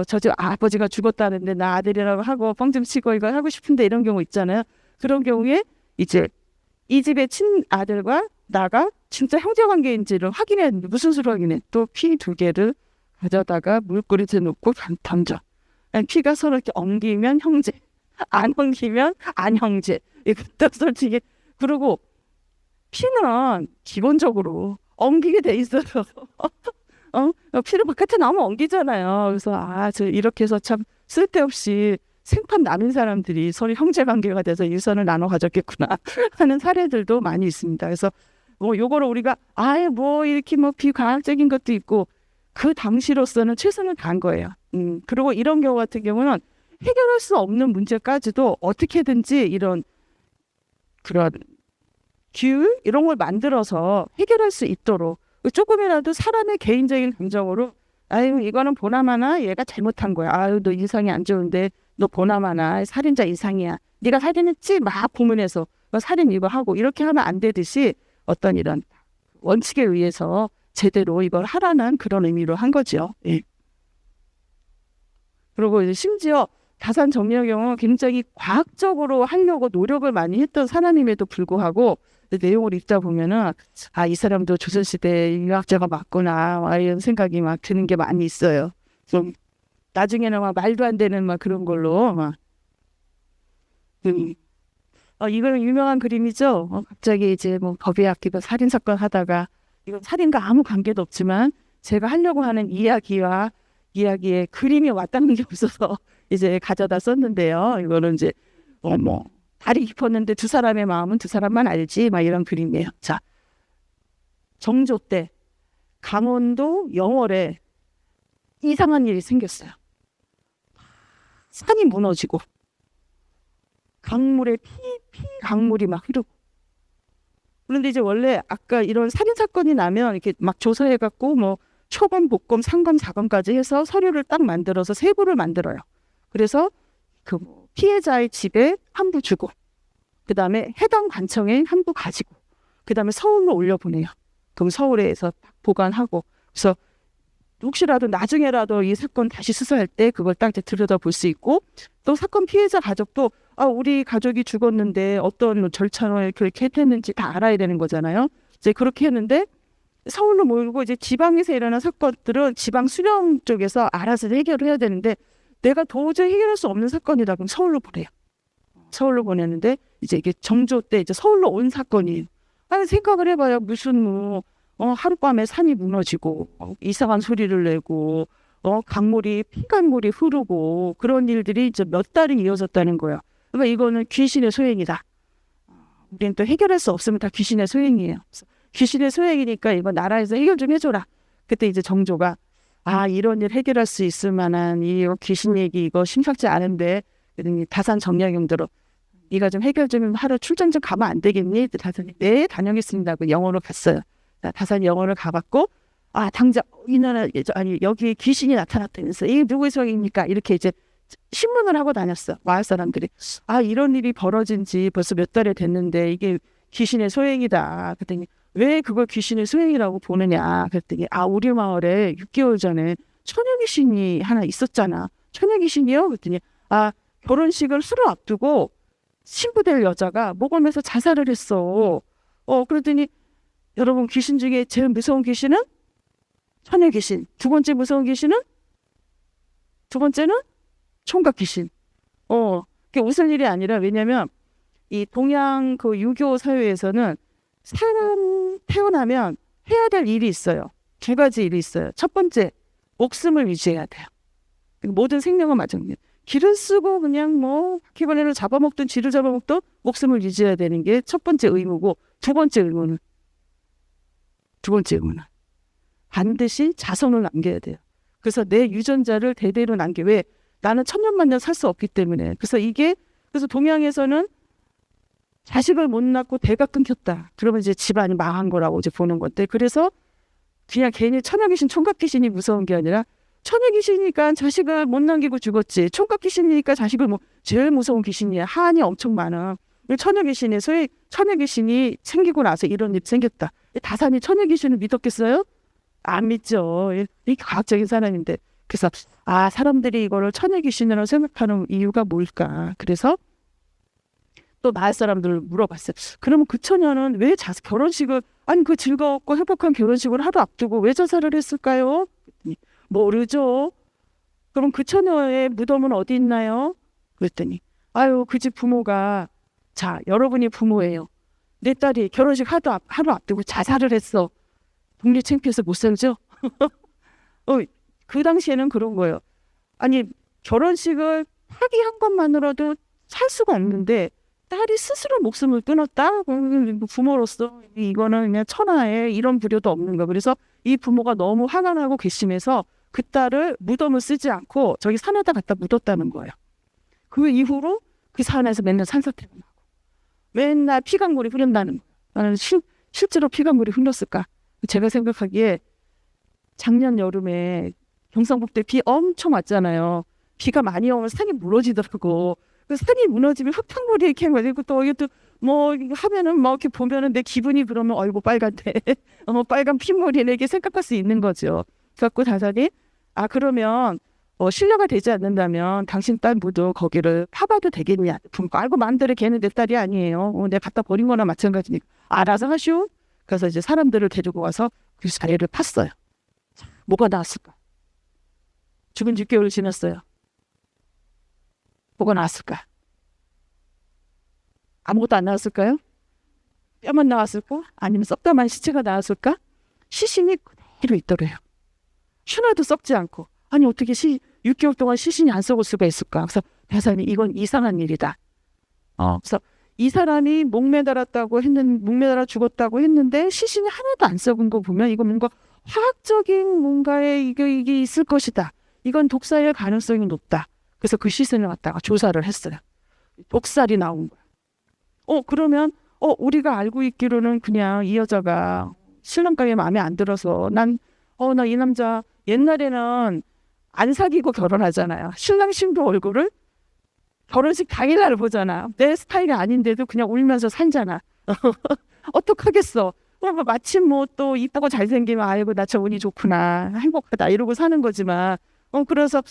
저 집 아버지가 죽었다는데 나 아들이라고 하고 뻥 좀 치고 이거 하고 싶은데 이런 경우 있잖아요. 그런 경우에 이제 이 집의 친아들과 나가 진짜 형제관계인지를 확인해. 무슨 수로 확인해? 또 피 2개를 가져다가 물그릇에 놓고 던져. 피가 서로 이렇게 엉기면 형제, 안 엉기면 안 형제. 이것도 솔직히 그리고 피는 기본적으로 엉기게 돼 있어요. 피를 바깥에 나오면 엉기잖아요. 그래서 저 이렇게 해서 참 쓸데없이 생판 남인 사람들이 서로 형제관계가 돼서 유산을 나눠 가졌겠구나 하는 사례들도 많이 있습니다. 그래서 뭐 요거를 우리가 뭐 이렇게 뭐 비과학적인 것도 있고 그 당시로서는 최선을 다한 거예요. 그리고 이런 경우 같은 경우는 해결할 수 없는 문제까지도 어떻게든지 이런 그런 규율 이런 걸 만들어서 해결할 수 있도록 조금이라도 사람의 개인적인 감정으로 이거는 보나마나 얘가 잘못한 거야. 너 인상이 안 좋은데 너 보나마나 살인자 이상이야. 네가 살인했지? 막 고문해서 살인 이거 하고 이렇게 하면 안 되듯이 어떤 이런 원칙에 의해서 제대로 이걸 하라는 그런 의미로 한 거죠. 예. 그리고 이제 심지어 다산 정리의 경우 굉장히 과학적으로 하려고 노력을 많이 했던 사람임에도 불구하고 내용을 읽다 보면은 이 사람도 조선시대 유학자가 맞구나 이런 생각이 막 드는 게 많이 있어요. 좀 나중에는 막 말도 안 되는 막 그런 걸로 막 이거는 유명한 그림이죠. 갑자기 이제 뭐 법의학기가 살인 사건 하다가 이건 살인과 아무 관계도 없지만 제가 하려고 하는 이야기에 그림이 왔다는 게 없어서 이제 가져다 썼는데요. 이거는 이제 다리 깊었는데 두 사람의 마음은 두 사람만 알지 막 이런 그림이에요. 자, 정조 때 강원도 영월에 이상한 일이 생겼어요. 산이 무너지고 강물에 피 강물이 막 흐르고. 그런데 이제 원래 아까 이런 살인 사건이 나면 이렇게 막 조사해갖고 뭐 초검, 복검, 상검, 사검까지 해서 서류를 딱 만들어서 세부를 만들어요. 그래서 그 피해자의 집에 환부 주고 그다음에 해당 관청에 한 부 가지고 그다음에 서울로 올려보내요. 그럼 서울에서 보관하고 그래서 혹시라도 나중에라도 이 사건 다시 수사할 때 그걸 딱 이제 들여다볼 수 있고 또 사건 피해자 가족도 우리 가족이 죽었는데 어떤 절차로 그렇게 했는지 다 알아야 되는 거잖아요. 이제 그렇게 했는데 서울로 몰고 이제 지방에서 일어난 사건들은 지방 수령 쪽에서 알아서 해결을 해야 되는데 내가 도저히 해결할 수 없는 사건이다 그럼 서울로 보내요. 서울로 보냈는데 이제 이게 정조 때 이제 서울로 온 사건이에요. 생각을 해봐요. 무슨 하룻밤에 산이 무너지고 이상한 소리를 내고 강물이 피강물이 흐르고 그런 일들이 이제 몇 달이 이어졌다는 거예요. 그러니까 이거는 귀신의 소행이다. 우리는 또 해결할 수 없으면 다 귀신의 소행이에요. 그래서 귀신의 소행이니까 이거 나라에서 해결 좀 해줘라. 그때 이제 정조가 이런 일 해결할 수 있을 만한 이 귀신 얘기 이거 심상치 않은데 그랬더니 다산 정약용대로 네가 좀 해결 좀 하러 출장 좀 가면 안 되겠니? 다산이 네 다녀오겠습니다. 그 영어로 갔어요. 다산이 영어를 가봤고 당장 이 나라 아니 여기 귀신이 나타났다면서 이게 누구의 소행입니까? 이렇게 이제 신문을 하고 다녔어. 마을 사람들이 이런 일이 벌어진 지 벌써 몇 달이 됐는데 이게 귀신의 소행이다. 그랬더니 왜 그걸 귀신의 소행이라고 보느냐? 그랬더니 우리 마을에 6개월 전에 처녀 귀신이 하나 있었잖아. 처녀 귀신이요? 그랬더니 결혼식을 하루 앞두고 신부될 여자가 목을 매서 자살을 했어. 그랬더니 여러분 귀신 중에 제일 무서운 귀신은 처녀 귀신. 두 번째 무서운 귀신은 두 번째는 총각 귀신. 그게 웃을 일이 아니라 왜냐면 이 동양 그 유교 사회에서는 사람 태어나면 해야 될 일이 있어요. 두 가지 일이 있어요. 첫 번째 목숨을 유지해야 돼요. 모든 생명은 마찬가지예요. 기를 쓰고 그냥 바퀴벌레를 잡아먹든 쥐를 잡아먹든 목숨을 유지해야 되는 게 첫 번째 의무고 두 번째 의무는 반드시 자손을 남겨야 돼요. 그래서 내 유전자를 대대로 남겨. 왜? 나는 천년만년 살 수 없기 때문에. 그래서 동양에서는 자식을 못 낳고 대가 끊겼다. 그러면 이제 집안이 망한 거라고 이제 보는 건데 그래서 그냥 괜히 처녀 귀신, 총각 귀신이 무서운 게 아니라 처녀 귀신이니까 자식을 못 남기고 죽었지. 총각 귀신이니까 자식을 제일 무서운 귀신이야. 한이 엄청 많아. 처녀 귀신이 생기고 나서 이런 일이 생겼다. 다산이 처녀 귀신을 믿었겠어요? 안 믿죠. 이 과학적인 사람인데. 그래서 사람들이 이거를 처녀 귀신이라고 생각하는 이유가 뭘까? 그래서 또 마을 사람들을 물어봤어요. 그러면 그 처녀는 왜 결혼식을 그 즐겁고 행복한 결혼식을 하루 앞두고 왜 자살을 했을까요? 그랬더니 모르죠. 그럼 그 처녀의 무덤은 어디 있나요? 그랬더니 그 집 부모가 여러분이 부모예요. 내 딸이 결혼식 하루 앞두고 자살을 했어. 동네 창피해서 못 살죠? 그 당시에는 그런 거예요. 결혼식을 하게 한 것만으로도 살 수가 없는데 딸이 스스로 목숨을 끊었다? 부모로서 이거는 그냥 천하에 이런 불효도 없는 거. 그래서 이 부모가 너무 화가 나고 괘씸해서 그 딸을 무덤을 쓰지 않고 저기 산에다 갖다 묻었다는 거예요. 그 이후로 그 산에서 맨날 산사태가 나고 맨날 피강물이 흐른다는 거예요. 나는 실제로 피강물이 흘렀을까? 제가 생각하기에 작년 여름에 경상북도에 비 엄청 왔잖아요. 비가 많이 오면 산이 무너지더라고. 그 산이 무너지면 흙탕물이 이렇게 해가지고 또 이게 또 하면은 이렇게 보면은 내 기분이 그러면 빨간데 빨간 핏물이네 이렇게 생각할 수 있는 거죠. 그래갖고 다산이 그러면 신뢰가 되지 않는다면 당신 딸 무도 거기를 파봐도 되겠냐? 마음대로 걔는 내 딸이 아니에요. 내가 갖다 버린 거나 마찬가지니까 알아서 하시오. 그래서 이제 사람들을 데리고 와서 그 자리를 팠어요. 뭐가 나왔을까? 죽은 6개월 지났어요. 뭐가 나왔을까? 아무것도 안 나왔을까요? 뼈만 나왔을까? 아니면 썩다만 시체가 나왔을까? 시신이 그대로 있더래요. 하나도 썩지 않고. 어떻게 6개월 동안 시신이 안 썩을 수가 있을까? 그래서 대사님이 이건 이상한 일이다. 그래서 이 사람이 목매달아 죽었다고 했는데 시신이 하나도 안 썩은 거 보면 이거 뭔가 화학적인 뭔가에 이게 있을 것이다. 이건 독사일 가능성이 높다. 그래서 그 시신을 갖다가 조사를 했어요. 독살이 나온 거야. 그러면 우리가 알고 있기로는 그냥 이 여자가 신랑감이 마음에 안 들어서 나 이 남자 옛날에는 안 사귀고 결혼하잖아요. 신랑 신부 얼굴을 결혼식 당일날 보잖아. 내 스타일이 아닌데도 그냥 울면서 산잖아. 어떡하겠어. 마침 뭐 또 이쁘고 잘생기면 아이고 나 저 운이 좋구나 행복하다 이러고 사는 거지만 그래서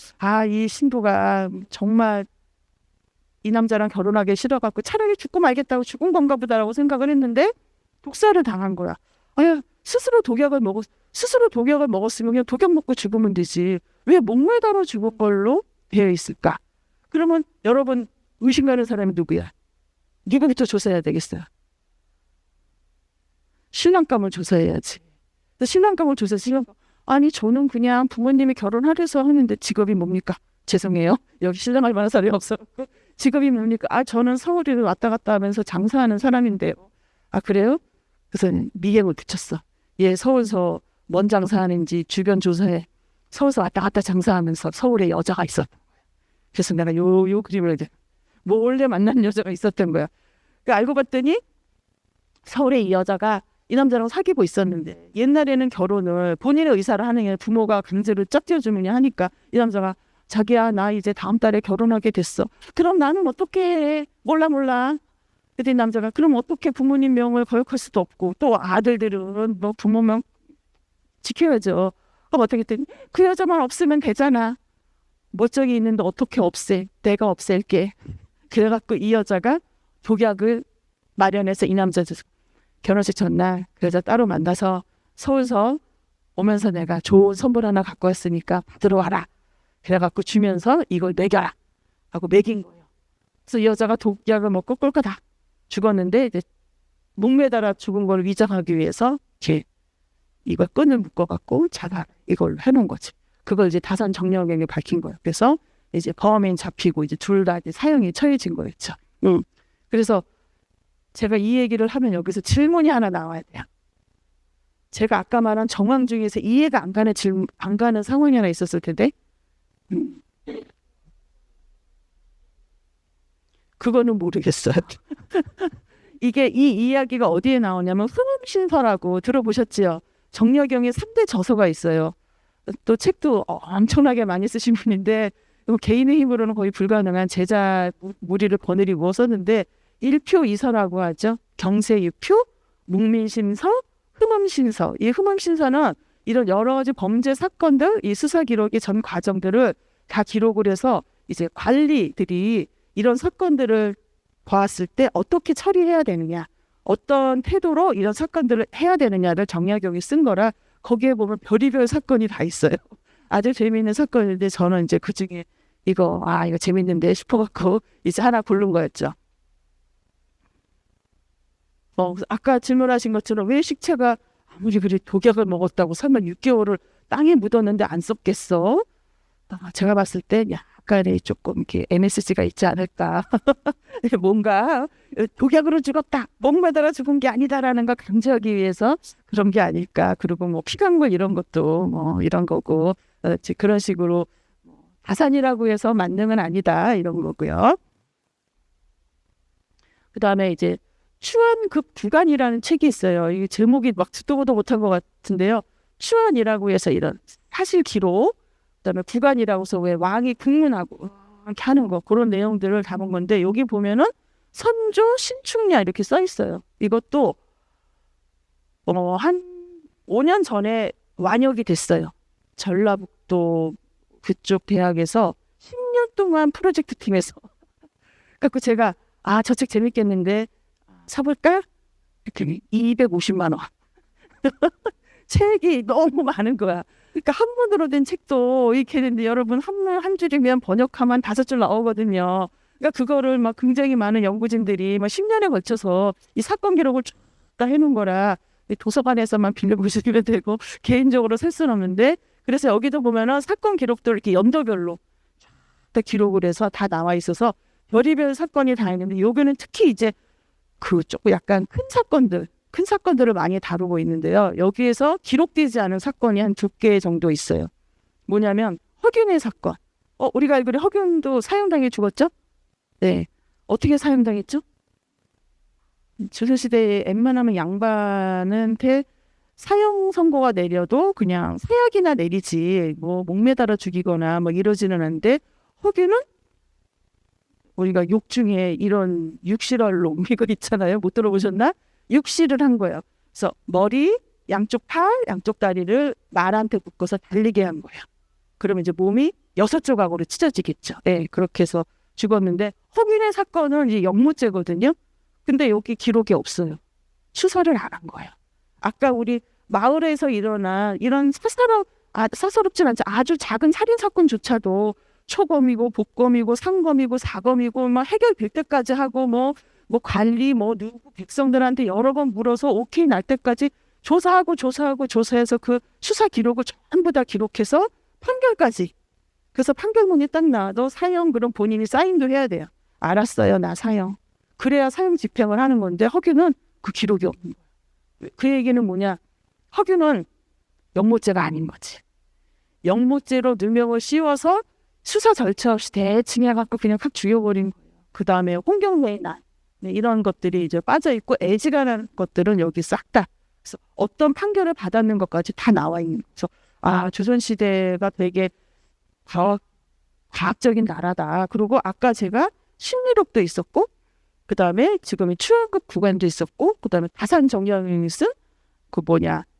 이 신부가 정말 이 남자랑 결혼하기 싫어갖고 차라리 죽고 말겠다고 죽은 건가 보다라고 생각을 했는데 독사를 당한 거야. 스스로 독약을 먹었으면 그냥 독약 먹고 죽으면 되지. 왜 목매달아 죽은 걸로 되어 있을까? 그러면 여러분 의심 가는 사람이 누구야? 누구부터 조사해야 되겠어요? 신랑감을 조사해야지. 신랑감을 아니 저는 그냥 부모님이 결혼하려서 하는데 직업이 뭡니까? 죄송해요. 여기 신랑할 만한 사람이 없어. 직업이 뭡니까? 저는 서울에 왔다 갔다 하면서 장사하는 사람인데요. 그래요? 그래서 미행을 붙였어. 얘 서울서 뭔 장사하는지 주변 조사해. 서울서 왔다 갔다 장사하면서 서울에 여자가 있었던 거야. 그래서 내가 요 그림을 이제 몰래 만난 여자가 있었던 거야. 알고 봤더니 서울에 이 여자가 이 남자랑 사귀고 있었는데 옛날에는 결혼을 본인의 의사를 하는 게 부모가 강제로 짝지어주느냐 하니까 이 남자가 자기야 나 이제 다음 달에 결혼하게 됐어. 그럼 나는 어떻게 해? 몰라. 그때 남자가 그럼 어떻게 부모님 명을 거역할 수도 없고 또 아들들은 뭐 부모 명 지켜야죠. 그럼 어떻게 했더니 그 여자만 없으면 되잖아. 멀쩡히 있는데 어떻게 없애? 내가 없앨게. 그래갖고 이 여자가 독약을 마련해서 이 남자 결혼식 전날 그 여자 따로 만나서 서울서 오면서 내가 좋은 선물 하나 갖고 왔으니까 받으러 와라. 그래갖고 주면서 이걸 먹여라 하고 먹인 거예요. 그래서 이 여자가 독약을 먹고 꼴까다 죽었는데 이제 목매달아 죽은 걸 위장하기 위해서 이걸 끈을 묶어갖고 자가 이걸 해놓은 거지. 그걸 이제 다산 정력행위 밝힌 거예요. 그래서 이제 범인 잡히고 이제 둘 다 사형이 처해진 거였죠. 그래서 제가 이 얘기를 하면 여기서 질문이 하나 나와야 돼요. 제가 아까 말한 정황 중에서 이해가 안 가는 상황이 하나 있었을 텐데 그거는 모르겠어요. 이게 이 이야기가 어디에 나오냐면 흥음신서라고 들어보셨지요? 정력영의 3대 저서가 있어요. 또 책도 엄청나게 많이 쓰신 분인데 개인의 힘으로는 거의 불가능한 제자 무리를 거느리고 썼는데 일표이서라고 하죠. 경세유표, 묵민심서, 흠음신서. 이 흠음신서는 이런 여러 가지 범죄 사건들, 이 수사 기록의 전 과정들을 다 기록을 해서 이제 관리들이 이런 사건들을 보았을 때 어떻게 처리해야 되느냐, 어떤 태도로 이런 사건들을 해야 되느냐를 정약용이 쓴 거라 거기에 보면 별의별 사건이 다 있어요. 아주 재미있는 사건인데 저는 이제 그 중에 이거 재밌는데 싶어갖고 이제 하나 고른 거였죠. 아까 질문하신 것처럼 왜 식체가 아무리 그리 독약을 먹었다고 설마 6개월을 땅에 묻었는데 안 썩겠어? 제가 봤을 때 약간의 조금 이렇게 MSG가 있지 않을까. 뭔가 독약으로 죽었다, 목매달아 죽은 게 아니다라는 걸 강조하기 위해서 그런 게 아닐까. 그리고 뭐 피강물 이런 것도 뭐 이런 거고 그런 식으로 다산이라고 해서 만능은 아니다 이런 거고요. 그 다음에 이제 추한급 구간이라는 책이 있어요. 이 제목이 막 듣도 보도 못한 것 같은데요. 추한이라고 해서 이런 사실 기록, 그다음에 구간이라고 해서 왜 왕이 국문하고 이렇게 하는 거 그런 내용들을 담은 건데 여기 보면은 선조 신축냐 이렇게 써 있어요. 이것도 한 5년 전에 완역이 됐어요. 전라북도 그쪽 대학에서 10년 동안 프로젝트 팀에서 그래서 제가 저 책 재밌겠는데 사볼까? 이렇게 250만 원. 책이 너무 많은 거야. 그러니까 한문으로 된 책도 이렇게 했는데 여러분 한 줄이면 번역하면 5줄 나오거든요. 그러니까 그거를 막 굉장히 많은 연구진들이 막 10년에 걸쳐서 이 사건 기록을 쭉 다 해놓은 거라 도서관에서만 빌려보시면 되고 개인적으로 살 수는 없는데 그래서 여기도 보면은 사건 기록들 이렇게 연도별로 다 기록을 해서 다 나와 있어서 별의별 사건이 다 있는데 여기는 특히 이제 그 조금 약간 큰 사건들을 많이 다루고 있는데요. 여기에서 기록되지 않은 사건이 한 2개 정도 있어요. 뭐냐면 허균의 사건. 우리가 알기로 허균도 사형당해 죽었죠? 네. 어떻게 사형당했죠? 조선시대에 웬만하면 양반한테 사형 선고가 내려도 그냥 사약이나 내리지 뭐 목매달아 죽이거나 뭐 이러지는 않는데 허균은 우리가 욕 중에 이런 육실을 옮긴 거 있잖아요. 못 들어보셨나? 육실을 한 거예요. 그래서 머리, 양쪽 팔, 양쪽 다리를 말한테 묶어서 달리게 한 거예요. 그러면 이제 몸이 6조각으로 찢어지겠죠. 네, 그렇게 해서 죽었는데 허균의 사건은 이제 영모죄거든요. 근데 여기 기록이 없어요. 추설을 안 한 거예요. 아까 우리 마을에서 일어난 이런 사사롭진 않죠. 아주 작은 살인 사건조차도 초검이고 복검이고 상검이고 사검이고 막 해결될 때까지 하고 뭐 관리 누구 백성들한테 여러 번 물어서 오케이 날 때까지 조사해서 그 수사 기록을 전부 다 기록해서 판결까지. 그래서 판결문이 딱 나와도 사형 그럼 본인이 사인도 해야 돼요. 알았어요, 나 사형. 그래야 사형 집행을 하는 건데 허균은 그 기록이 없는 거예요. 그 얘기는 뭐냐? 허균은 영모죄가 아닌 거지. 영모죄로 누명을 씌워서 수사 절차 없이 대충 해갖고 그냥 확 죽여버린 거예요. 그 다음에 홍경래의 난 이런 것들이 이제 빠져있고 애지간한 것들은 여기 싹 다. 그래서 어떤 판결을 받았는 것까지 다 나와 있는 거죠. 아, 조선시대가 되게 과학적인 나라다. 그리고 아까 제가 심리록도 있었고 그 다음에 지금의 추억급 구간도 있었고 그 다음에 다산 정약용이 쓴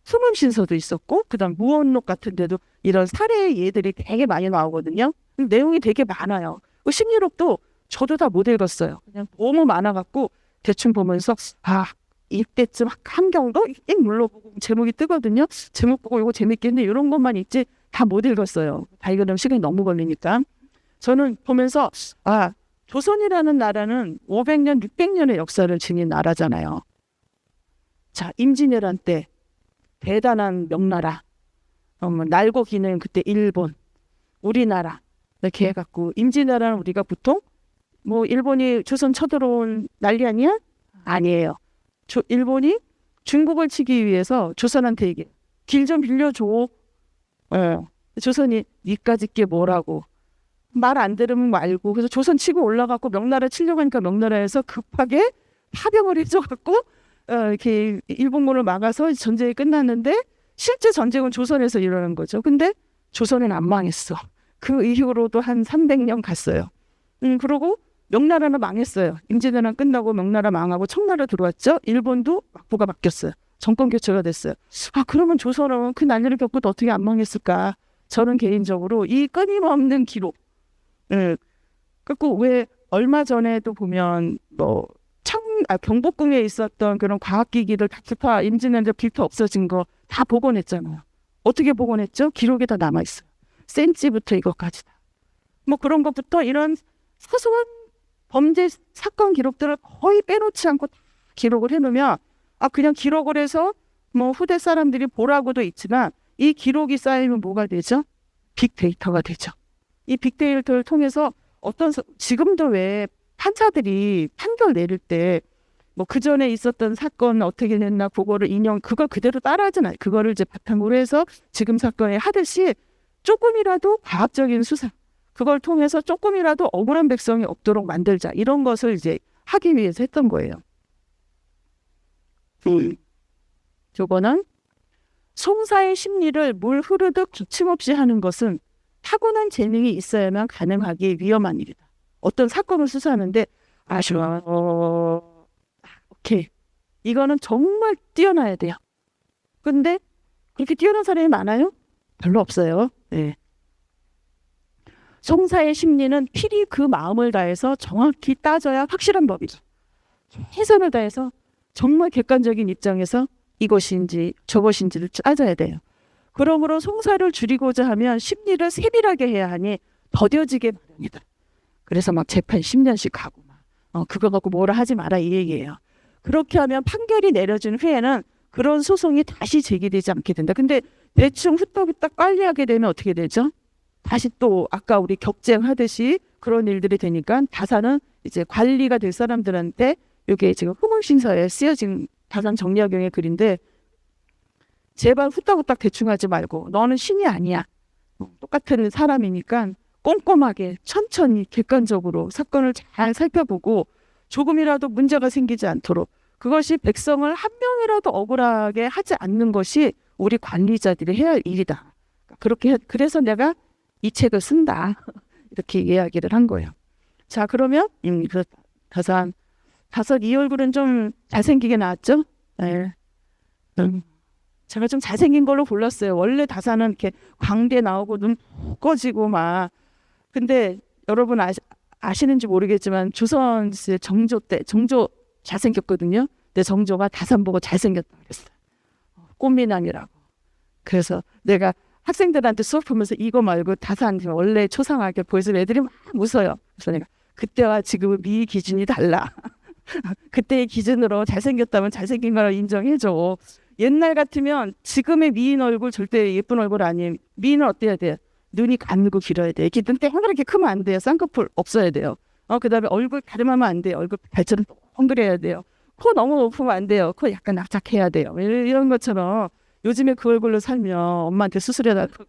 숨음신서도 있었고 그 다음 무언록 같은 데도 이런 사례의 예들이 되게 많이 나오거든요. 내용이 되게 많아요. 그 심리록도 저도 다 못 읽었어요. 그냥 너무 많아갖고 대충 보면서 이때쯤 함경도 눌러보고 제목이 뜨거든요. 제목 보고 이거 재밌겠네 이런 것만 있지 다 못 읽었어요. 다 읽으려면 시간이 너무 걸리니까. 저는 보면서 조선이라는 나라는 500년, 600년의 역사를 지닌 나라잖아요. 자, 임진왜란 때 대단한 명나라. 날고 기는 그때 일본, 우리나라 이렇게 해갖고 임진왜란은 우리가 보통 일본이 조선 쳐들어온 난리 아니야? 아니에요. 일본이 중국을 치기 위해서 조선한테 얘기해. 길 좀 빌려줘. 조선이 니까짓 게 뭐라고. 말 안 들으면 말고. 그래서 조선 치고 올라가고 명나라 치려고 하니까 명나라에서 급하게 파병을 해줘갖고 이렇게 일본군을 막아서 전쟁이 끝났는데 실제 전쟁은 조선에서 일어난 거죠. 근데 조선은 안 망했어. 그 이후로도 한 300년 갔어요. 그러고 명나라는 망했어요. 임진왜란 끝나고 명나라 망하고 청나라 들어왔죠. 일본도 막부가 바뀌었어요. 정권 교체가 됐어요. 그러면 조선은 그 난리를 겪고도 어떻게 안 망했을까? 저는 개인적으로 이 끊임없는 기록. 그리고 왜 얼마 전에도 보면 경복궁에 있었던 그런 과학기기들 다 임진왜란 필터 없어진 거 다 복원했잖아요. 어떻게 복원했죠? 기록이 다 남아있어요. 센치부터 이것까지 다. 그런 것부터 이런 사소한 범죄 사건 기록들을 거의 빼놓지 않고 다 기록을 해놓으면 그냥 기록을 해서 후대 사람들이 보라고도 있지만 이 기록이 쌓이면 뭐가 되죠? 빅데이터가 되죠. 이 빅데이터를 통해서 지금도 왜 판사들이 판결 내릴 때 그 전에 있었던 사건 어떻게 됐나 그거를 그걸 그대로 따라하지 않아요. 그거를 이제 바탕으로 해서 지금 사건에 하듯이 조금이라도 과학적인 수사 그걸 통해서 조금이라도 억울한 백성이 없도록 만들자 이런 것을 이제 하기 위해서 했던 거예요. 저거는 송사의 심리를 물 흐르듯 거침없이 하는 것은 타고난 재능이 있어야만 가능하기 위험한 일이다. 어떤 사건을 수사하는데 오케이. 이거는 정말 뛰어나야 돼요. 근데 그렇게 뛰어난 사람이 많아요? 별로 없어요. 네. 송사의 심리는 필히 그 마음을 다해서 정확히 따져야 확실한 법이죠. 최선을 다해서 정말 객관적인 입장에서 이것인지 저것인지를 따져야 돼요. 그러므로 송사를 줄이고자 하면 심리를 세밀하게 해야 하니 더뎌지게 마련이다. 그래서 막 재판 10년씩 가고 그거 갖고 뭐라 하지 마라 이 얘기예요. 그렇게 하면 판결이 내려진 후에는 그런 소송이 다시 제기되지 않게 된다. 근데 대충 후딱후딱 빨리 하게 되면 어떻게 되죠? 다시 또 아까 우리 격쟁하듯이 그런 일들이 되니까 다산은 이제 관리가 될 사람들한테 이게 지금 후문신서에 쓰여진 다산 정약용의 글인데 제발 후딱후딱 대충 하지 말고 너는 신이 아니야. 똑같은 사람이니까 꼼꼼하게 천천히 객관적으로 사건을 잘 살펴보고 조금이라도 문제가 생기지 않도록 그것이 백성을 한 명이라도 억울하게 하지 않는 것이 우리 관리자들이 해야 할 일이다. 그래서 내가 이 책을 쓴다. 이렇게 이야기를 한 거예요. 자, 그러면 그 다섯 이 얼굴은 좀 잘생기게 나왔죠? 네. 제가 좀 잘생긴 걸로 골랐어요. 원래 다산은 이렇게 광대 나오고 눈 꺼지고 막. 근데 여러분 아시는지 모르겠지만 조선 시대 정조 때 정조 잘생겼거든요. 근데 정조가 다산 보고 잘생겼다 그랬어요. 꽃미남이라고. 그래서 내가 학생들한테 수업하면서 이거 말고 다산 원래 초상하게 보여서 애들이 막 웃어요. 그래서 내가 그때와 지금은 미 기준이 달라. 그때의 기준으로 잘생겼다면 잘생긴 거라 인정해줘. 옛날 같으면 지금의 미인 얼굴 절대 예쁜 얼굴 아니에요. 미인은 어때야 돼요? 눈이 가늘고 길어야 돼요. 이렇게 눈 동그랗게 크면 안 돼요. 쌍꺼풀 없어야 돼요. 그다음에 얼굴 가름하면 안 돼요. 얼굴 발처럼 동그래야 돼요. 코 너무 높으면 안 돼요. 코 약간 납작해야 돼요. 이런 것처럼 요즘에 그 얼굴로 살면 엄마한테 수술해달라고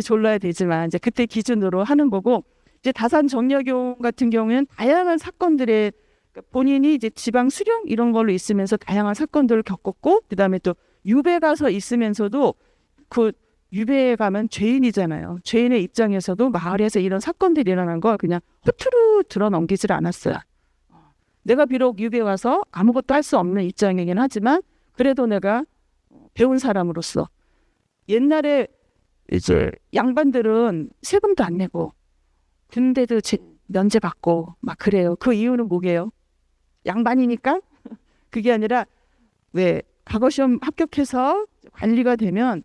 졸라야 되지만 이제 그때 기준으로 하는 거고, 이제 다산 정약용 같은 경우에는 다양한 사건들에 본인이 이제 지방 수령 이런 걸로 있으면서 다양한 사건들을 겪었고, 그다음에 또 유배 가서 있으면서도 그 유배에 가면 죄인이잖아요. 죄인의 입장에서도 마을에서 이런 사건들이 일어난 거 그냥 허투루 들어 넘기질 않았어요. 내가 비록 유배 와서 아무것도 할 수 없는 입장이긴 하지만 그래도 내가 배운 사람으로서, 옛날에 이제 양반들은 세금도 안 내고 근데도 면제 받고 막 그래요. 그 이유는 뭐게요? 양반이니까? 그게 아니라 왜 과거시험 합격해서 관리가 되면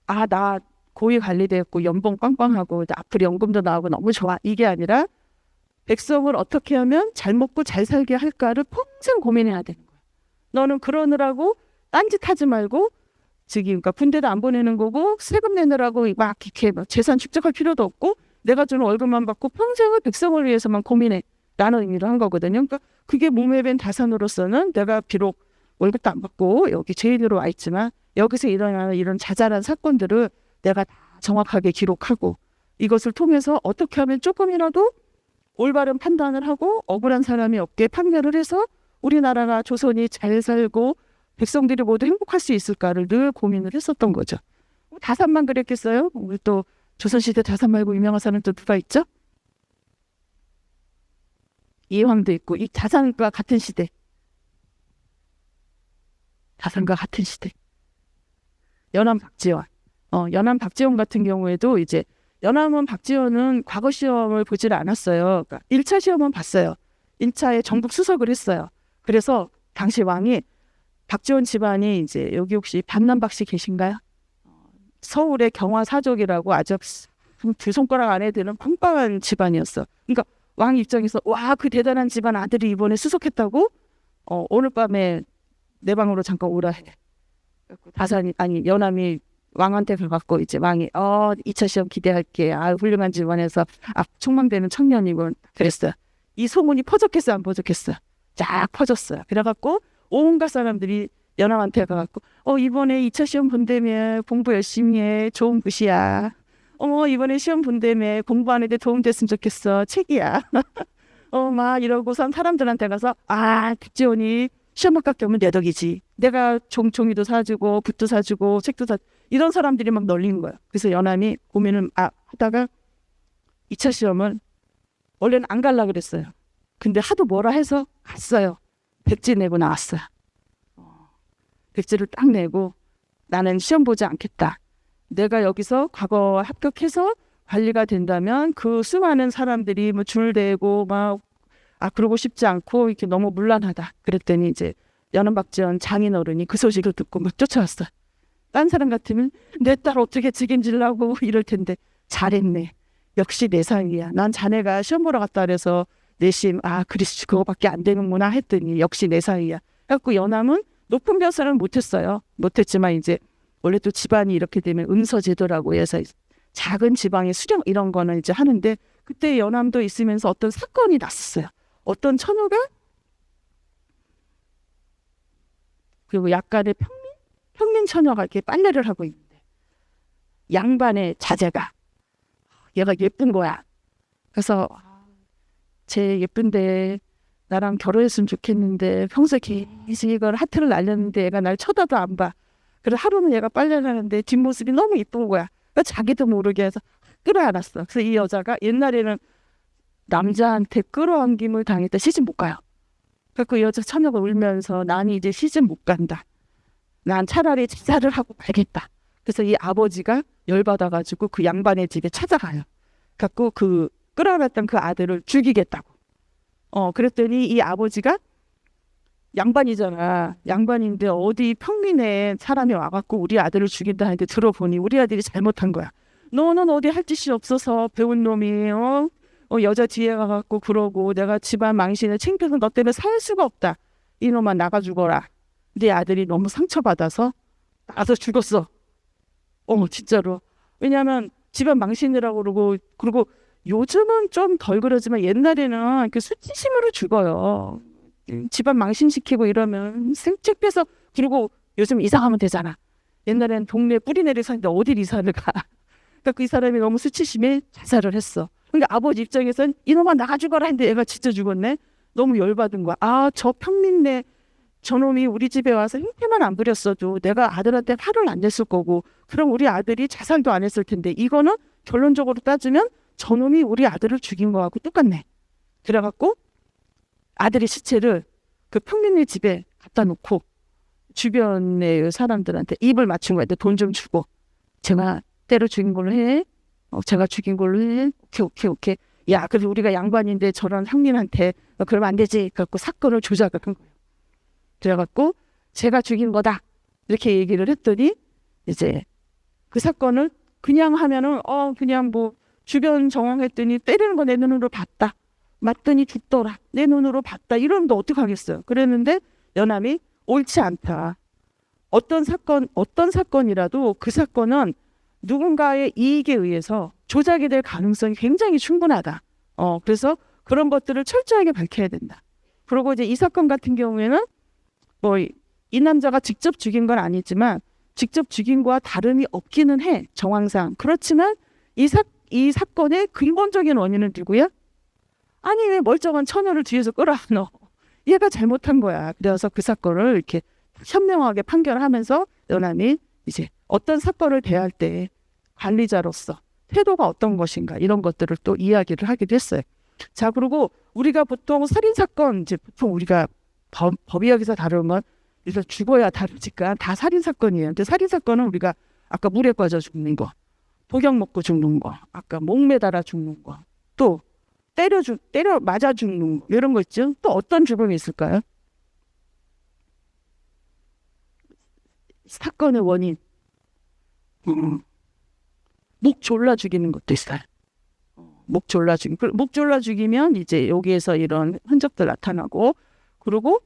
나 고위 관리됐고 연봉 빵빵하고 앞으로 연금도 나오고 너무 좋아, 이게 아니라 백성을 어떻게 하면 잘 먹고 잘 살게 할까를 평생 고민해야 되는 거야. 너는 그러느라고 딴짓하지 말고 그러니까 군대도 안 보내는 거고 세금 내느라고 막 이렇게 재산 축적할 필요도 없고 내가 주는 월급만 받고 평생을 백성을 위해서만 고민해 라는 의미로 한 거거든요. 그러니까 그게 몸에 밴 다산으로서는 내가 비록 월급도 안 받고 여기 제일으로 와 있지만 여기서 일어나는 이런 자잘한 사건들을 내가 다 정확하게 기록하고 이것을 통해서 어떻게 하면 조금이라도 올바른 판단을 하고 억울한 사람이 없게 판결을 해서 우리나라가 조선이 잘 살고 백성들이 모두 행복할 수 있을까를 늘 고민을 했었던 거죠. 다산만 그랬겠어요? 우리 또 조선시대 다산 말고 유명한 사람 또 누가 있죠? 이황도 있고, 이 다산과 같은 시대. 다산과 같은 시대. 연암 박지원. 연암 박지원 같은 경우에도 이제 연암은 박지원은 과거 시험을 보지를 않았어요. 그러니까 1차 시험은 봤어요. 1차에 전국 수석을 했어요. 그래서 당시 왕이 박지원 집안이 이제 여기 혹시 반남박 씨 계신가요? 서울의 경화사족이라고 아주 두 손가락 안에 드는 빵빵한 집안이었어. 그러니까 왕 입장에서 와, 그 대단한 집안 아들이 이번에 수석했다고? 오늘 밤에 내 방으로 잠깐 오라 해. 연암이 왕한테 가갖고 이제 왕이 2차 시험 기대할게. 훌륭한 집안에서 촉망되는 청년이군. 그랬어요. 이 소문이 퍼졌겠어, 안 퍼졌겠어? 쫙 퍼졌어요. 그래갖고 온갖 사람들이 연암한테 가갖고 이번에 2차 시험 본다며 공부 열심히 해. 좋은 글씨야. 이번에 시험 본다며 공부하는 데 도움됐으면 좋겠어. 책이야. 막 이러고선 사람들한테 가서 박지원이 시험 합격하면 내 덕이지. 내가 종이도 사주고 붓도 사주고 책도 이런 사람들이 막 널리는 거예요. 그래서 연암이 고민을 하다가 2차 시험은 원래는 안 갈라 그랬어요. 근데 하도 뭐라 해서 갔어요. 백지 내고 나왔어요. 백지를 딱 내고 나는 시험 보지 않겠다. 내가 여기서 과거 합격해서 관리가 된다면 그 수많은 사람들이 뭐 줄 대고 막 그러고 싶지 않고 이렇게 너무 문란하다. 그랬더니 이제 연암박지원 장인어른이 그 소식을 듣고 막 쫓아왔어요. 딴 사람 같으면 내 딸 어떻게 책임지려고 이럴 텐데 잘했네. 역시 내 사위야. 난 자네가 시험 보러 갔다 그래서 내심 그리스 그거밖에 안 되는구나 했더니 역시 내 사위야. 그래갖고 연암은 높은 벼슬은 못했어요. 못했지만 이제 원래 또 집안이 이렇게 되면 은서제도라고 해서 작은 지방의 수령 이런 거는 이제 하는데 그때 연암도 있으면서 어떤 사건이 났었어요. 어떤 처녀가 그리고 약간의 평민 처녀가 이렇게 빨래를 하고 있는데 양반의 자제가 얘가 예쁜 거야. 그래서 쟤 예쁜데 나랑 결혼했으면 좋겠는데 평소에 계속 이걸 하트를 날렸는데 얘가 날 쳐다도 안 봐. 그래서 하루는 얘가 빨래를 하는데 뒷모습이 너무 예쁜 거야. 그래서 자기도 모르게 해서 끌어안았어. 그래서 이 여자가 옛날에는 남자한테 끌어안김을 당했다. 시집 못 가요. 그래서 여자 처녀가 울면서 나는 이제 시집 못 간다. 난 차라리 자살을 하고 말겠다. 그래서 이 아버지가 열받아가지고 그 양반의 집에 찾아가요. 갖고 그 끌어안았던 그 아들을 죽이겠다고. 그랬더니 이 아버지가 양반이잖아. 양반인데 어디 평민에 사람이 와갖고 우리 아들을 죽인다 하는데 들어보니 우리 아들이 잘못한 거야. 너는 어디 할 짓이 없어서 배운 놈이 여자 뒤에 가갖고 그러고 내가 집안 망신에 창피해서 너 때문에 살 수가 없다. 이놈아 나가 죽어라. 네 아들이 너무 상처받아서 나가서 죽었어. 진짜로. 왜냐하면 집안 망신이라고 그러고 요즘은 좀 덜 그러지만 옛날에는 그 수치심으로 죽어요. 집안 망신시키고 이러면 생책pe서 그리고 요즘 이사 가면 되잖아. 옛날엔 동네 뿌리내리 사는데 어딜 이사를 가. 그러니까 그 이 사람이 너무 수치심에 자살을 했어. 그러니까 아버지 입장에선 이놈아 나가 죽어라 했는데 애가 진짜 죽었네. 너무 열받은 거야. 저 평민네 저놈이 우리 집에 와서 형태만 안 부렸어도 내가 아들한테 화를 안 냈을 거고 그럼 우리 아들이 자살도 안 했을 텐데 이거는 결론적으로 따지면 저놈이 우리 아들을 죽인 거하고 똑같네. 그래갖고 아들의 시체를 그 평민네 집에 갖다 놓고 주변의 사람들한테 입을 맞춘 거야. 돈 좀 주고 제가 때려 죽인 걸로 해. 제가 죽인 걸로 해. 오케이. 야, 그래도 우리가 양반인데 저런 형님한테 그러면 안 되지. 그래갖고 사건을 조작을 한 거예요. 그래갖고 제가 죽인 거다. 이렇게 얘기를 했더니 이제 그 사건을 그냥 하면은 그냥 뭐 주변 정황했더니 때리는 거 내 눈으로 봤다. 맞더니 죽더라. 내 눈으로 봤다. 이러면 어떻게 하겠어요. 그랬는데 연함이 옳지 않다. 어떤 사건이라도 그 사건은 누군가의 이익에 의해서 조작이 될 가능성이 굉장히 충분하다. 그래서 그런 것들을 철저하게 밝혀야 된다. 그리고 이제 이 사건 같은 경우에는 뭐 이 남자가 직접 죽인 건 아니지만 직접 죽인 거와 다름이 없기는 해. 정황상. 그렇지만 이 사건의 근본적인 원인은 누구야? 아니 왜 멀쩡한 처녀를 뒤에서 끌어안어. 얘가 잘못한 거야. 그래서 그 사건을 이렇게 현명하게 판결하면서 연함이 이제 어떤 사건을 대할 때 관리자로서 태도가 어떤 것인가 이런 것들을 또 이야기를 하기도 했어요. 자, 그리고 우리가 보통 살인사건 이제 보통 우리가 법의학에서 다루면 일단 죽어야 다루니까 다 살인사건이에요. 근데 살인사건은 우리가 아까 물에 빠져 죽는 거, 독약 먹고 죽는 거, 아까 목 매달아 죽는 거, 또 때려 맞아 죽는 거 이런 거 있죠. 또 어떤 죽음이 있을까요? 사건의 원인 목 졸라 죽이는 것도 있어요. 목 졸라 죽이면 이제 여기에서 이런 흔적들 나타나고 그리고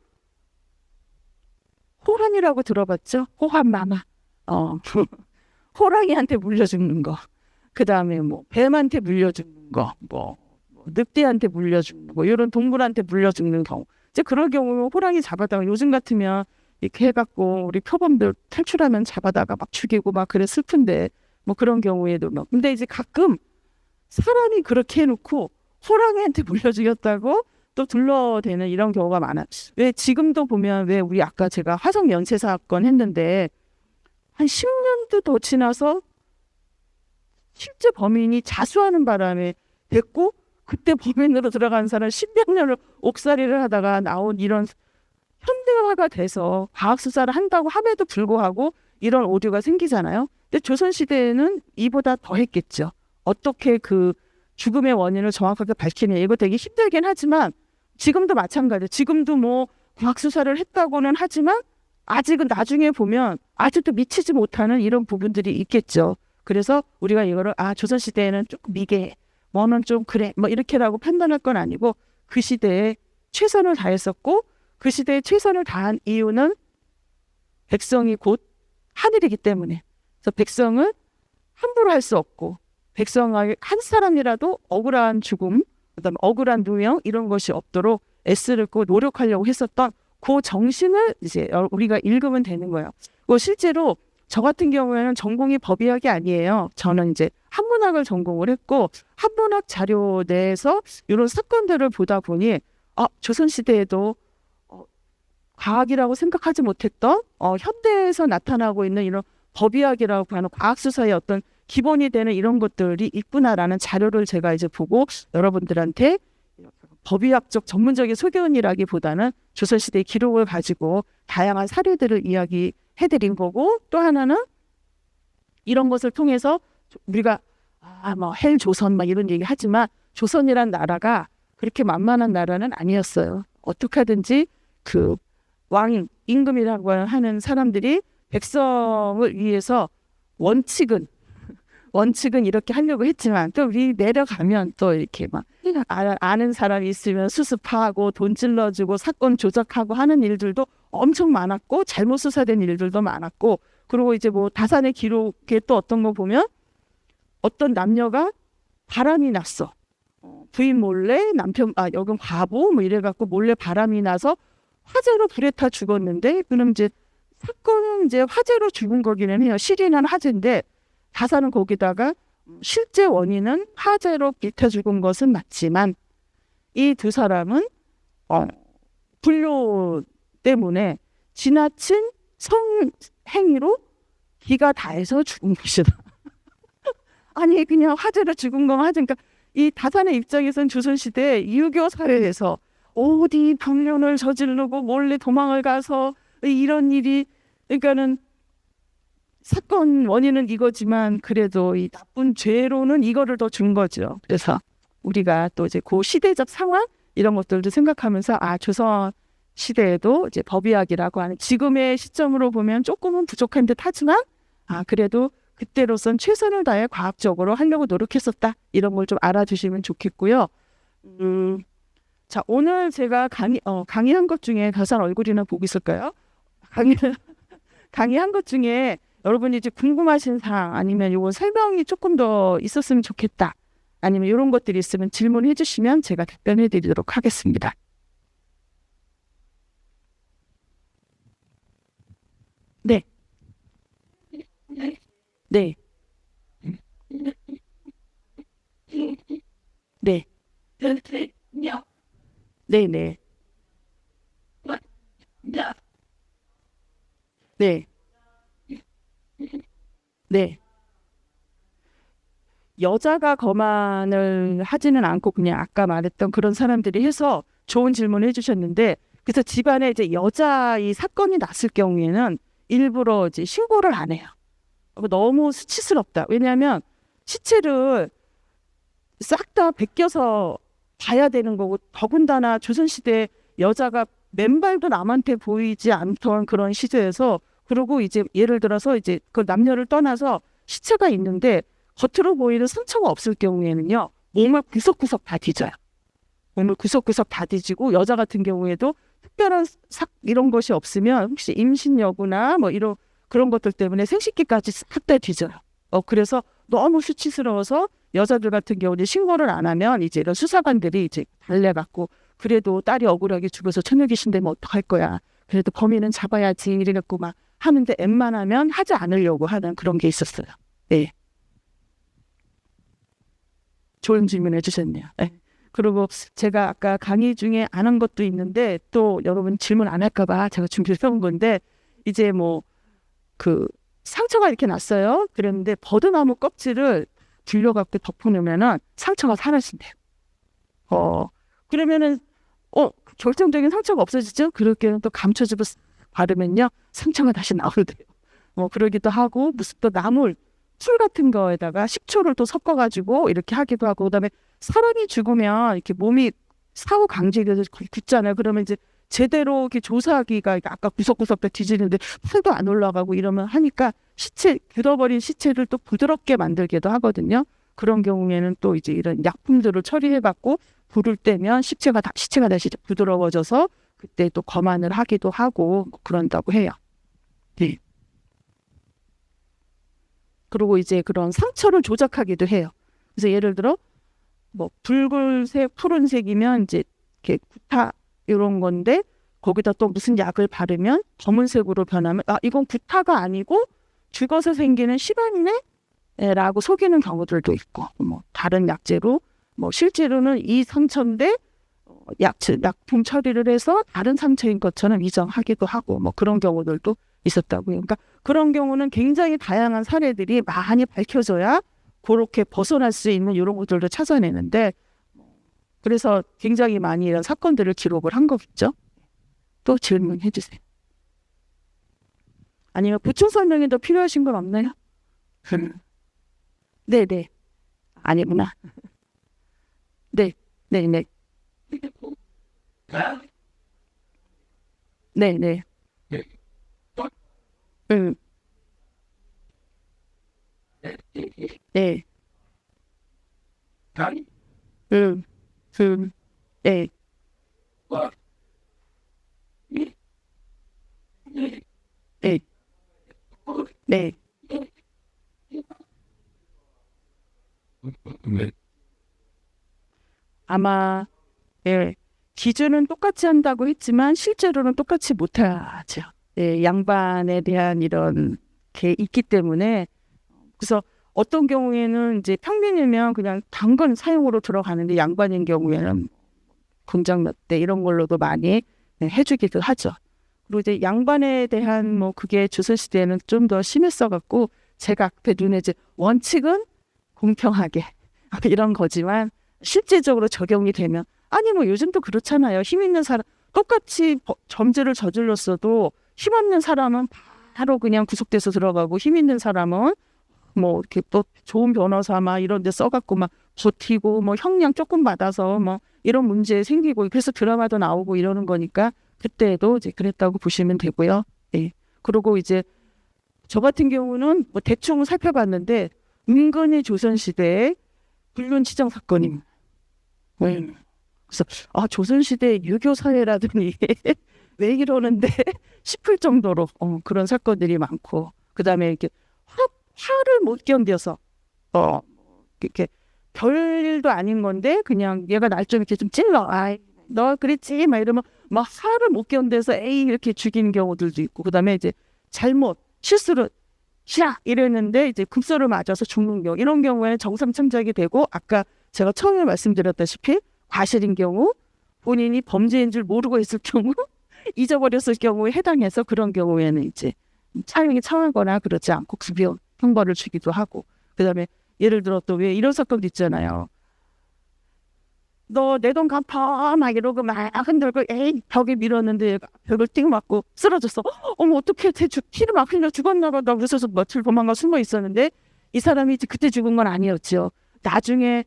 호란이라고 들어봤죠? 호환마마. 호랑이한테 물려 죽는 거. 그 다음에 뭐 뱀한테 물려 죽는 거. 뭐 늑대한테 물려 죽는 거. 이런 동물한테 물려 죽는 경우. 이제 그런 경우 호랑이 잡아다가 요즘 같으면 이렇게 해갖고 우리 표범들 탈출하면 잡아다가 막 죽이고 막 그래 슬픈데 뭐 그런 경우에도 막. 근데 이제 가끔 사람이 그렇게 해놓고 호랑이한테 물려 죽였다고 또 둘러대는 이런 경우가 많아. 왜 지금도 보면 왜 우리 아까 제가 화성 연쇄 사건 했는데 한 10년도 더 지나서 실제 범인이 자수하는 바람에 됐고 그때 범인으로 들어간 사람 10몇 년을 옥살이를 하다가 나온 이런 현대화가 돼서 과학수사를 한다고 함에도 불구하고 이런 오류가 생기잖아요. 근데 조선시대에는 이보다 더 했겠죠. 어떻게 그 죽음의 원인을 정확하게 밝히냐. 이거 되게 힘들긴 하지만 지금도 마찬가지예요. 지금도 뭐 과학수사를 했다고는 하지만 아직은 나중에 보면 아직도 미치지 못하는 이런 부분들이 있겠죠. 그래서 우리가 이거를 조선시대에는 조금 미개해. 뭐는 좀 그래. 뭐 이렇게라고 판단할 건 아니고 그 시대에 최선을 다했었고 그 시대에 최선을 다한 이유는 백성이 곧 하늘이기 때문에. 그래서 백성을 함부로 할 수 없고 백성의 한 사람이라도 억울한 죽음, 그다음에 억울한 누명 이런 것이 없도록 애쓰고 노력하려고 했었던 그 정신을 이제 우리가 읽으면 되는 거예요. 실제로 저 같은 경우에는 전공이 법의학이 아니에요. 저는 이제 한문학을 전공을 했고 한문학 자료 내에서 이런 사건들을 보다 보니 조선시대에도 과학이라고 생각하지 못했던 현대에서 나타나고 있는 이런 법의학이라고 하는 과학수사의 어떤 기본이 되는 이런 것들이 있구나라는 자료를 제가 이제 보고 여러분들한테 법의학적 전문적인 소견이라기보다는 조선시대의 기록을 가지고 다양한 사례들을 이야기해드린 거고, 또 하나는 이런 것을 통해서 우리가 뭐 헬조선 막 이런 얘기 하지만 조선이란 나라가 그렇게 만만한 나라는 아니었어요. 어떻게 하든지 그 왕 임금이라고 하는 사람들이 백성을 위해서 원칙은 이렇게 하려고 했지만 또 위 내려가면 또 이렇게 막 아는 사람이 있으면 수습하고 돈 찔러주고 사건 조작하고 하는 일들도 엄청 많았고 잘못 수사된 일들도 많았고, 그리고 이제 뭐 다산의 기록에 또 어떤 거 보면 어떤 남녀가 바람이 났어. 부인 몰래 남편 여긴 과부 뭐 이래갖고 몰래 바람이 나서 화재로 불에 타 죽었는데, 그럼 이제 사건은 이제 화재로 죽은 거기는 해요. 실이 난 화재인데 다산은 거기다가 실제 원인은 화재로 불타 죽은 것은 맞지만 이 두 사람은 불효 때문에 지나친 성행위로 기가 다해서 죽은 것이다. 아니 그냥 화재로 죽은 건 화재. 그러니까 이 다산의 입장에서는 조선시대 유교 사회에서 어디 병련을 저지르고 몰래 도망을 가서 이런 일이, 그러니까는 사건 원인은 이거지만 그래도 이 나쁜 죄로는 이거를 더 준 거죠. 그래서 우리가 또 이제 그 시대적 상황 이런 것들도 생각하면서 조선 시대에도 이제 법의학이라고 하는 지금의 시점으로 보면 조금은 부족한 듯 하지만 그래도 그때로선 최선을 다해 과학적으로 하려고 노력했었다. 이런 걸 좀 알아주시면 좋겠고요. 자, 오늘 제가 강의한 것 중에 다산 얼굴이나 보고 있을까요? 강의한 것 중에 여러분이 이제 궁금하신 사항 아니면 요거 설명이 조금 더 있었으면 좋겠다. 아니면 이런 것들이 있으면 질문해 주시면 제가 답변해 드리도록 하겠습니다. 네. 네. 네. 네, 네. 네. 네. 여자가 거만을 하지는 않고 그냥 아까 말했던 그런 사람들이 해서 좋은 질문을 해주셨는데, 그래서 집안에 이제 여자 이 사건이 났을 경우에는 일부러 이제 신고를 안 해요. 너무 수치스럽다. 왜냐하면 시체를 싹 다 벗겨서 봐야 되는 거고, 더군다나 조선시대 여자가 맨발도 남한테 보이지 않던 그런 시대에서, 그리고 이제 예를 들어서 이제 그 남녀를 떠나서 시체가 있는데 겉으로 보이는 상처가 없을 경우에는요, 몸을 구석구석 다 뒤져요. 몸을 구석구석 다 뒤지고, 여자 같은 경우에도 특별한 이런 것이 없으면 혹시 임신 여부나 뭐 이런 그런 것들 때문에 생식기까지 싹 다 뒤져요. 그래서 너무 수치스러워서 여자들 같은 경우는 신고를 안 하면 이제 이런 수사관들이 이제 달래갖고, 그래도 딸이 억울하게 죽어서 처녀 귀신되면 어떡할 거야. 그래도 범인은 잡아야지 이래갖고 막 하는데 웬만하면 하지 않으려고 하는 그런 게 있었어요. 네. 좋은 질문 해주셨네요. 네. 그리고 제가 아까 강의 중에 안 한 것도 있는데 또 여러분 질문 안 할까봐 제가 준비해서 온 건데, 이제 뭐 그 상처가 이렇게 났어요. 그랬는데 버드나무 껍질을 들려갖고 덮어놓으면은 상처가 사라진대요. 그러면은 결정적인 상처가 없어지죠. 그렇게 또 감춰주고 바르면요 상처가 다시 나오대요. 그러기도 하고, 무슨 또 나물 풀 같은 거에다가 식초를 또 섞어가지고 이렇게 하기도 하고, 그다음에 사람이 죽으면 이렇게 몸이 사후 강직에서 굳잖아요. 그러면 이제 제대로 이렇게 조사하기가 아까 구석구석 다 뒤지는데 풀도 안 올라가고 이러면 하니까 굳어버린 시체를 또 부드럽게 만들기도 하거든요. 그런 경우에는 또 이제 이런 약품들을 처리해갖고 불을 떼면 시체가 다시 부드러워져서 그때 또 거만을 하기도 하고 그런다고 해요. 네. 그리고 이제 그런 상처를 조작하기도 해요. 그래서 예를 들어 뭐 붉은색, 푸른색이면 이제 이렇게 구타 이런 건데 거기다 또 무슨 약을 바르면 검은색으로 변하면 이건 구타가 아니고 죽어서 생기는 시반이네라고 속이는 경우들도 있고, 뭐 다른 약재로 실제로는 이 상처인데 약품 처리를 해서 다른 상처인 것처럼 위장하기도 하고 그런 경우들도 있었다고요. 그러니까 그런 경우는 굉장히 다양한 사례들이 많이 밝혀져야 그렇게 벗어날 수 있는 이런 것들도 찾아내는데, 그래서 굉장히 많이 이런 사건들을 기록을 한 거겠죠. 또 질문해 주세요. 아니면 보충 설명이 더 필요하신 건 없나요? 네네. 아니구나. 네, 네, 네. 네, 네. 음, 네. 음, 네, 네, 네. 아마, 예, 기준은 똑같이 한다고 했지만 실제로는 똑같이 못하죠. 예, 양반에 대한 이런 게 있기 때문에 그래서 어떤 경우에는 이제 평민이면 그냥 당근 사용으로 들어가는데 양반인 경우에는 공장 몇 대 이런 걸로도 많이 해주기도 하죠. 그리고 이제 양반에 대한 뭐 그게 조선시대에는 좀 더 심했어 갖고 제가 앞에 눈에 이제 원칙은 공평하게 이런 거지만 실제적으로 적용이 되면 아니 뭐 요즘도 그렇잖아요. 힘 있는 사람 똑같이 점죄를 저질렀어도 힘 없는 사람은 바로 그냥 구속돼서 들어가고 힘 있는 사람은 뭐 이렇게 또 좋은 변호사 막 이런 데 써갖고 막 버티고 뭐 형량 조금 받아서 뭐 이런 문제 생기고 그래서 드라마도 나오고 이러는 거니까 그때도 이제 그랬다고 보시면 되고요. 예. 그리고 이제 저 같은 경우는 뭐 대충 살펴봤는데 은근히 조선시대에 불륜치정 사건입니다. 그래서 조선시대 유교 사회라더니 왜 이러는데 싶을 정도로 그런 사건들이 많고 그다음에 이렇게 화를 못 견뎌서 이렇게 별일도 아닌 건데 그냥 얘가 날 좀 이렇게 좀 찔러 아이 너 그랬지 막 이러면 막 화를 못 견뎌서 에이 이렇게 죽이는 경우들도 있고 그다음에 이제 잘못 실수로 샤 이랬는데 이제 급소를 맞아서 죽는 경우 이런 경우에는 정상참작이 되고 아까 제가 처음에 말씀드렸다시피 과실인 경우 본인이 범죄인 줄 모르고 있을 경우 잊어버렸을 경우에 해당해서 그런 경우에는 이제 차형이 청하거나 그렇지 않고 급여 형벌을 주기도 하고 그다음에 예를 들어 또 왜 이런 사건도 있잖아요. 너 내 돈 갚아 막 이러고 막 흔들고 에이 벽에 밀었는데 얘가 벽을 띵 맞고 쓰러졌어. 어머 어떻게 피를 막 흘려 죽었나 보다. 그래서 며칠 도망가 숨어 있었는데 이 사람이 그때 죽은 건 아니었죠. 나중에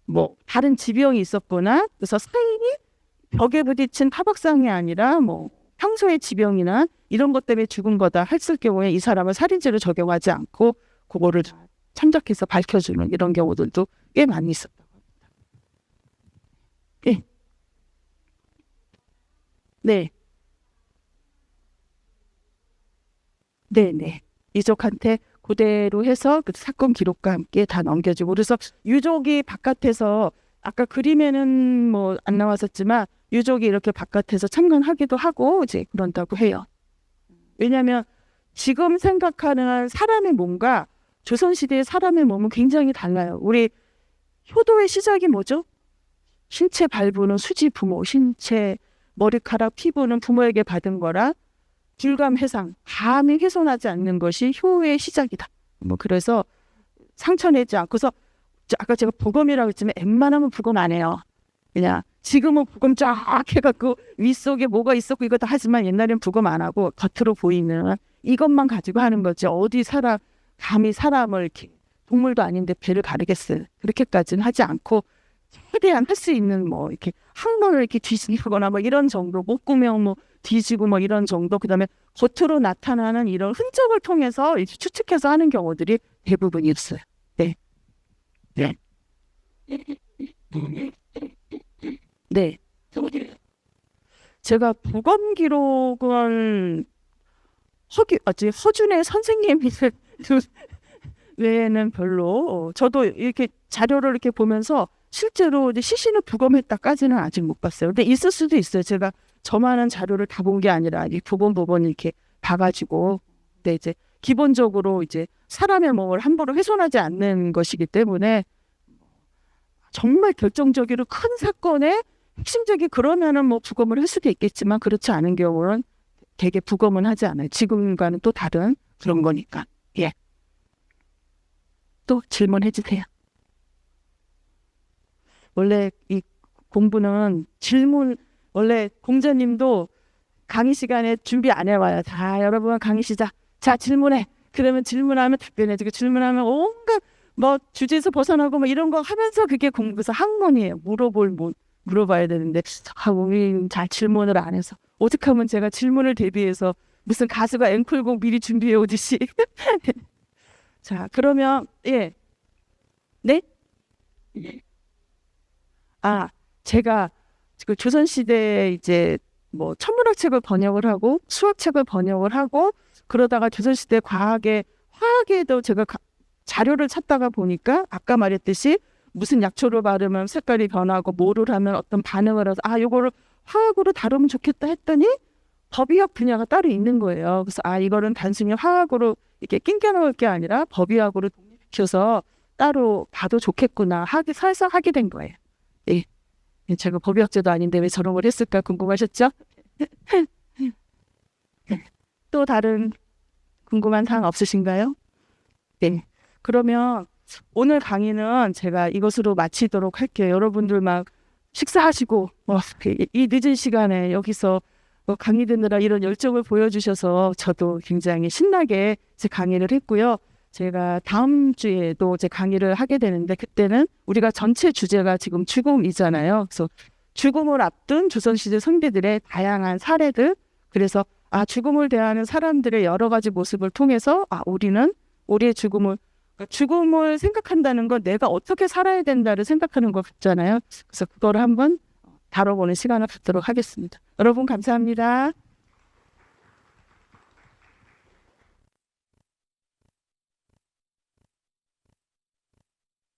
뭐 다른 지병이 있었거나 그래서 사인이 벽에 부딪힌 타박상이 아니라 뭐 평소의 지병이나 이런 것 때문에 죽은 거다 했을 경우에 이 사람을 살인죄로 적용하지 않고 그거를 참작해서 밝혀주는 이런 경우들도 꽤 많이 있었다고 합니다. 예. 네. 네네. 유족한테 그대로 해서 그 사건 기록과 함께 다 넘겨주고 그래서 유족이 바깥에서 아까 그림에는 뭐 안 나왔었지만 유족이 이렇게 바깥에서 참관하기도 하고 이제 그런다고 해요. 왜냐하면 지금 생각하는 사람의 몸과 조선시대의 사람의 몸은 굉장히 달라요. 우리 효도의 시작이 뭐죠? 신체 발부는 수지 부모, 신체 머리카락 피부는 부모에게 받은 거라 길감 해상, 감히 훼손하지 않는 것이 효의 시작이다. 뭐 그래서 상처 내지 않고 그래서 아까 제가 부검이라고 했지만 웬만하면 부검 안 해요. 그냥 지금은 부검 쫙 해갖고 윗속에 뭐가 있었고 이거 다 하지만 옛날엔 부검 안 하고 겉으로 보이는 이것만 가지고 하는 거지 어디 감히 사람을 이렇게 동물도 아닌데 배를 가르겠어요. 그렇게까지는 하지 않고 최대한 할 수 있는 뭐 이렇게 항문을 이렇게 뒤지거나 뭐 이런 정도 목구멍 뭐 뒤지고 뭐 이런 정도 그다음에 겉으로 나타나는 이런 흔적을 통해서 이제 추측해서 하는 경우들이 대부분 있어요. 네. 네. 네. 제가 부검 기록은 허준의 선생님이 외에는 별로 저도 이렇게 자료를 이렇게 보면서 실제로 이제 시신을 부검했다까지는 아직 못 봤어요. 근데 있을 수도 있어요. 제가 저만한 자료를 다 본 게 아니라 이 부분 이렇게 봐가지고 근데 이제 기본적으로 이제 사람의 몸을 함부로 훼손하지 않는 것이기 때문에 정말 결정적으로 큰 사건에 핵심적이 그러면은 뭐 부검을 할 수도 있겠지만 그렇지 않은 경우는 되게 부검은 하지 않아요. 지금과는 또 다른 그런 거니까. 예. 또 질문해 주세요. 원래 이 공부는 질문, 원래 공자님도 강의 시간에 준비 안 해와요. 자, 여러분 강의 시작. 자, 질문해. 그러면 질문하면 답변해주고, 질문하면 온갖 뭐 주제에서 벗어나고 뭐 이런 거 하면서 그게 공부에서 학문이에요. 물어봐야 되는데 우리 잘 질문을 안 해서 어떻게 하면 제가 질문을 대비해서 무슨 가수가 앵콜곡 미리 준비해 오듯이 자, 그러면 예. 네? 아, 제가 그 조선시대에 이제 뭐 천문학책을 번역을 하고 수학책을 번역을 하고 그러다가 조선시대 화학에도 제가 자료를 찾다가 보니까 아까 말했듯이 무슨 약초를 바르면 색깔이 변하고 뭐를 하면 어떤 반응을 해서 요거를 화학으로 다루면 좋겠다 했더니 법의학 분야가 따로 있는 거예요. 그래서 이거는 단순히 화학으로 이렇게 낑겨 넣을 게 아니라 법의학으로 독립시켜서 따로 봐도 좋겠구나 살살 하게 된 거예요. 예. 제가 법의학자도 아닌데 왜 저런 걸 했을까 궁금하셨죠? 또 다른 궁금한 사항 없으신가요? 네. 그러면 오늘 강의는 제가 이것으로 마치도록 할게요. 여러분들 막 식사하시고 이 늦은 시간에 여기서 강의 듣느라 이런 열정을 보여주셔서 저도 굉장히 신나게 제 강의를 했고요. 제가 다음 주에도 제 강의를 하게 되는데 그때는 우리가 전체 주제가 지금 죽음이잖아요. 그래서 죽음을 앞둔 조선시대 선비들의 다양한 사례들, 그래서 죽음을 대하는 사람들의 여러 가지 모습을 통해서 우리는 우리의 죽음을 생각한다는 건 내가 어떻게 살아야 된다를 생각하는 것 같잖아요. 그래서 그거를 한번 다뤄보는 시간을 갖도록 하겠습니다. 여러분 감사합니다.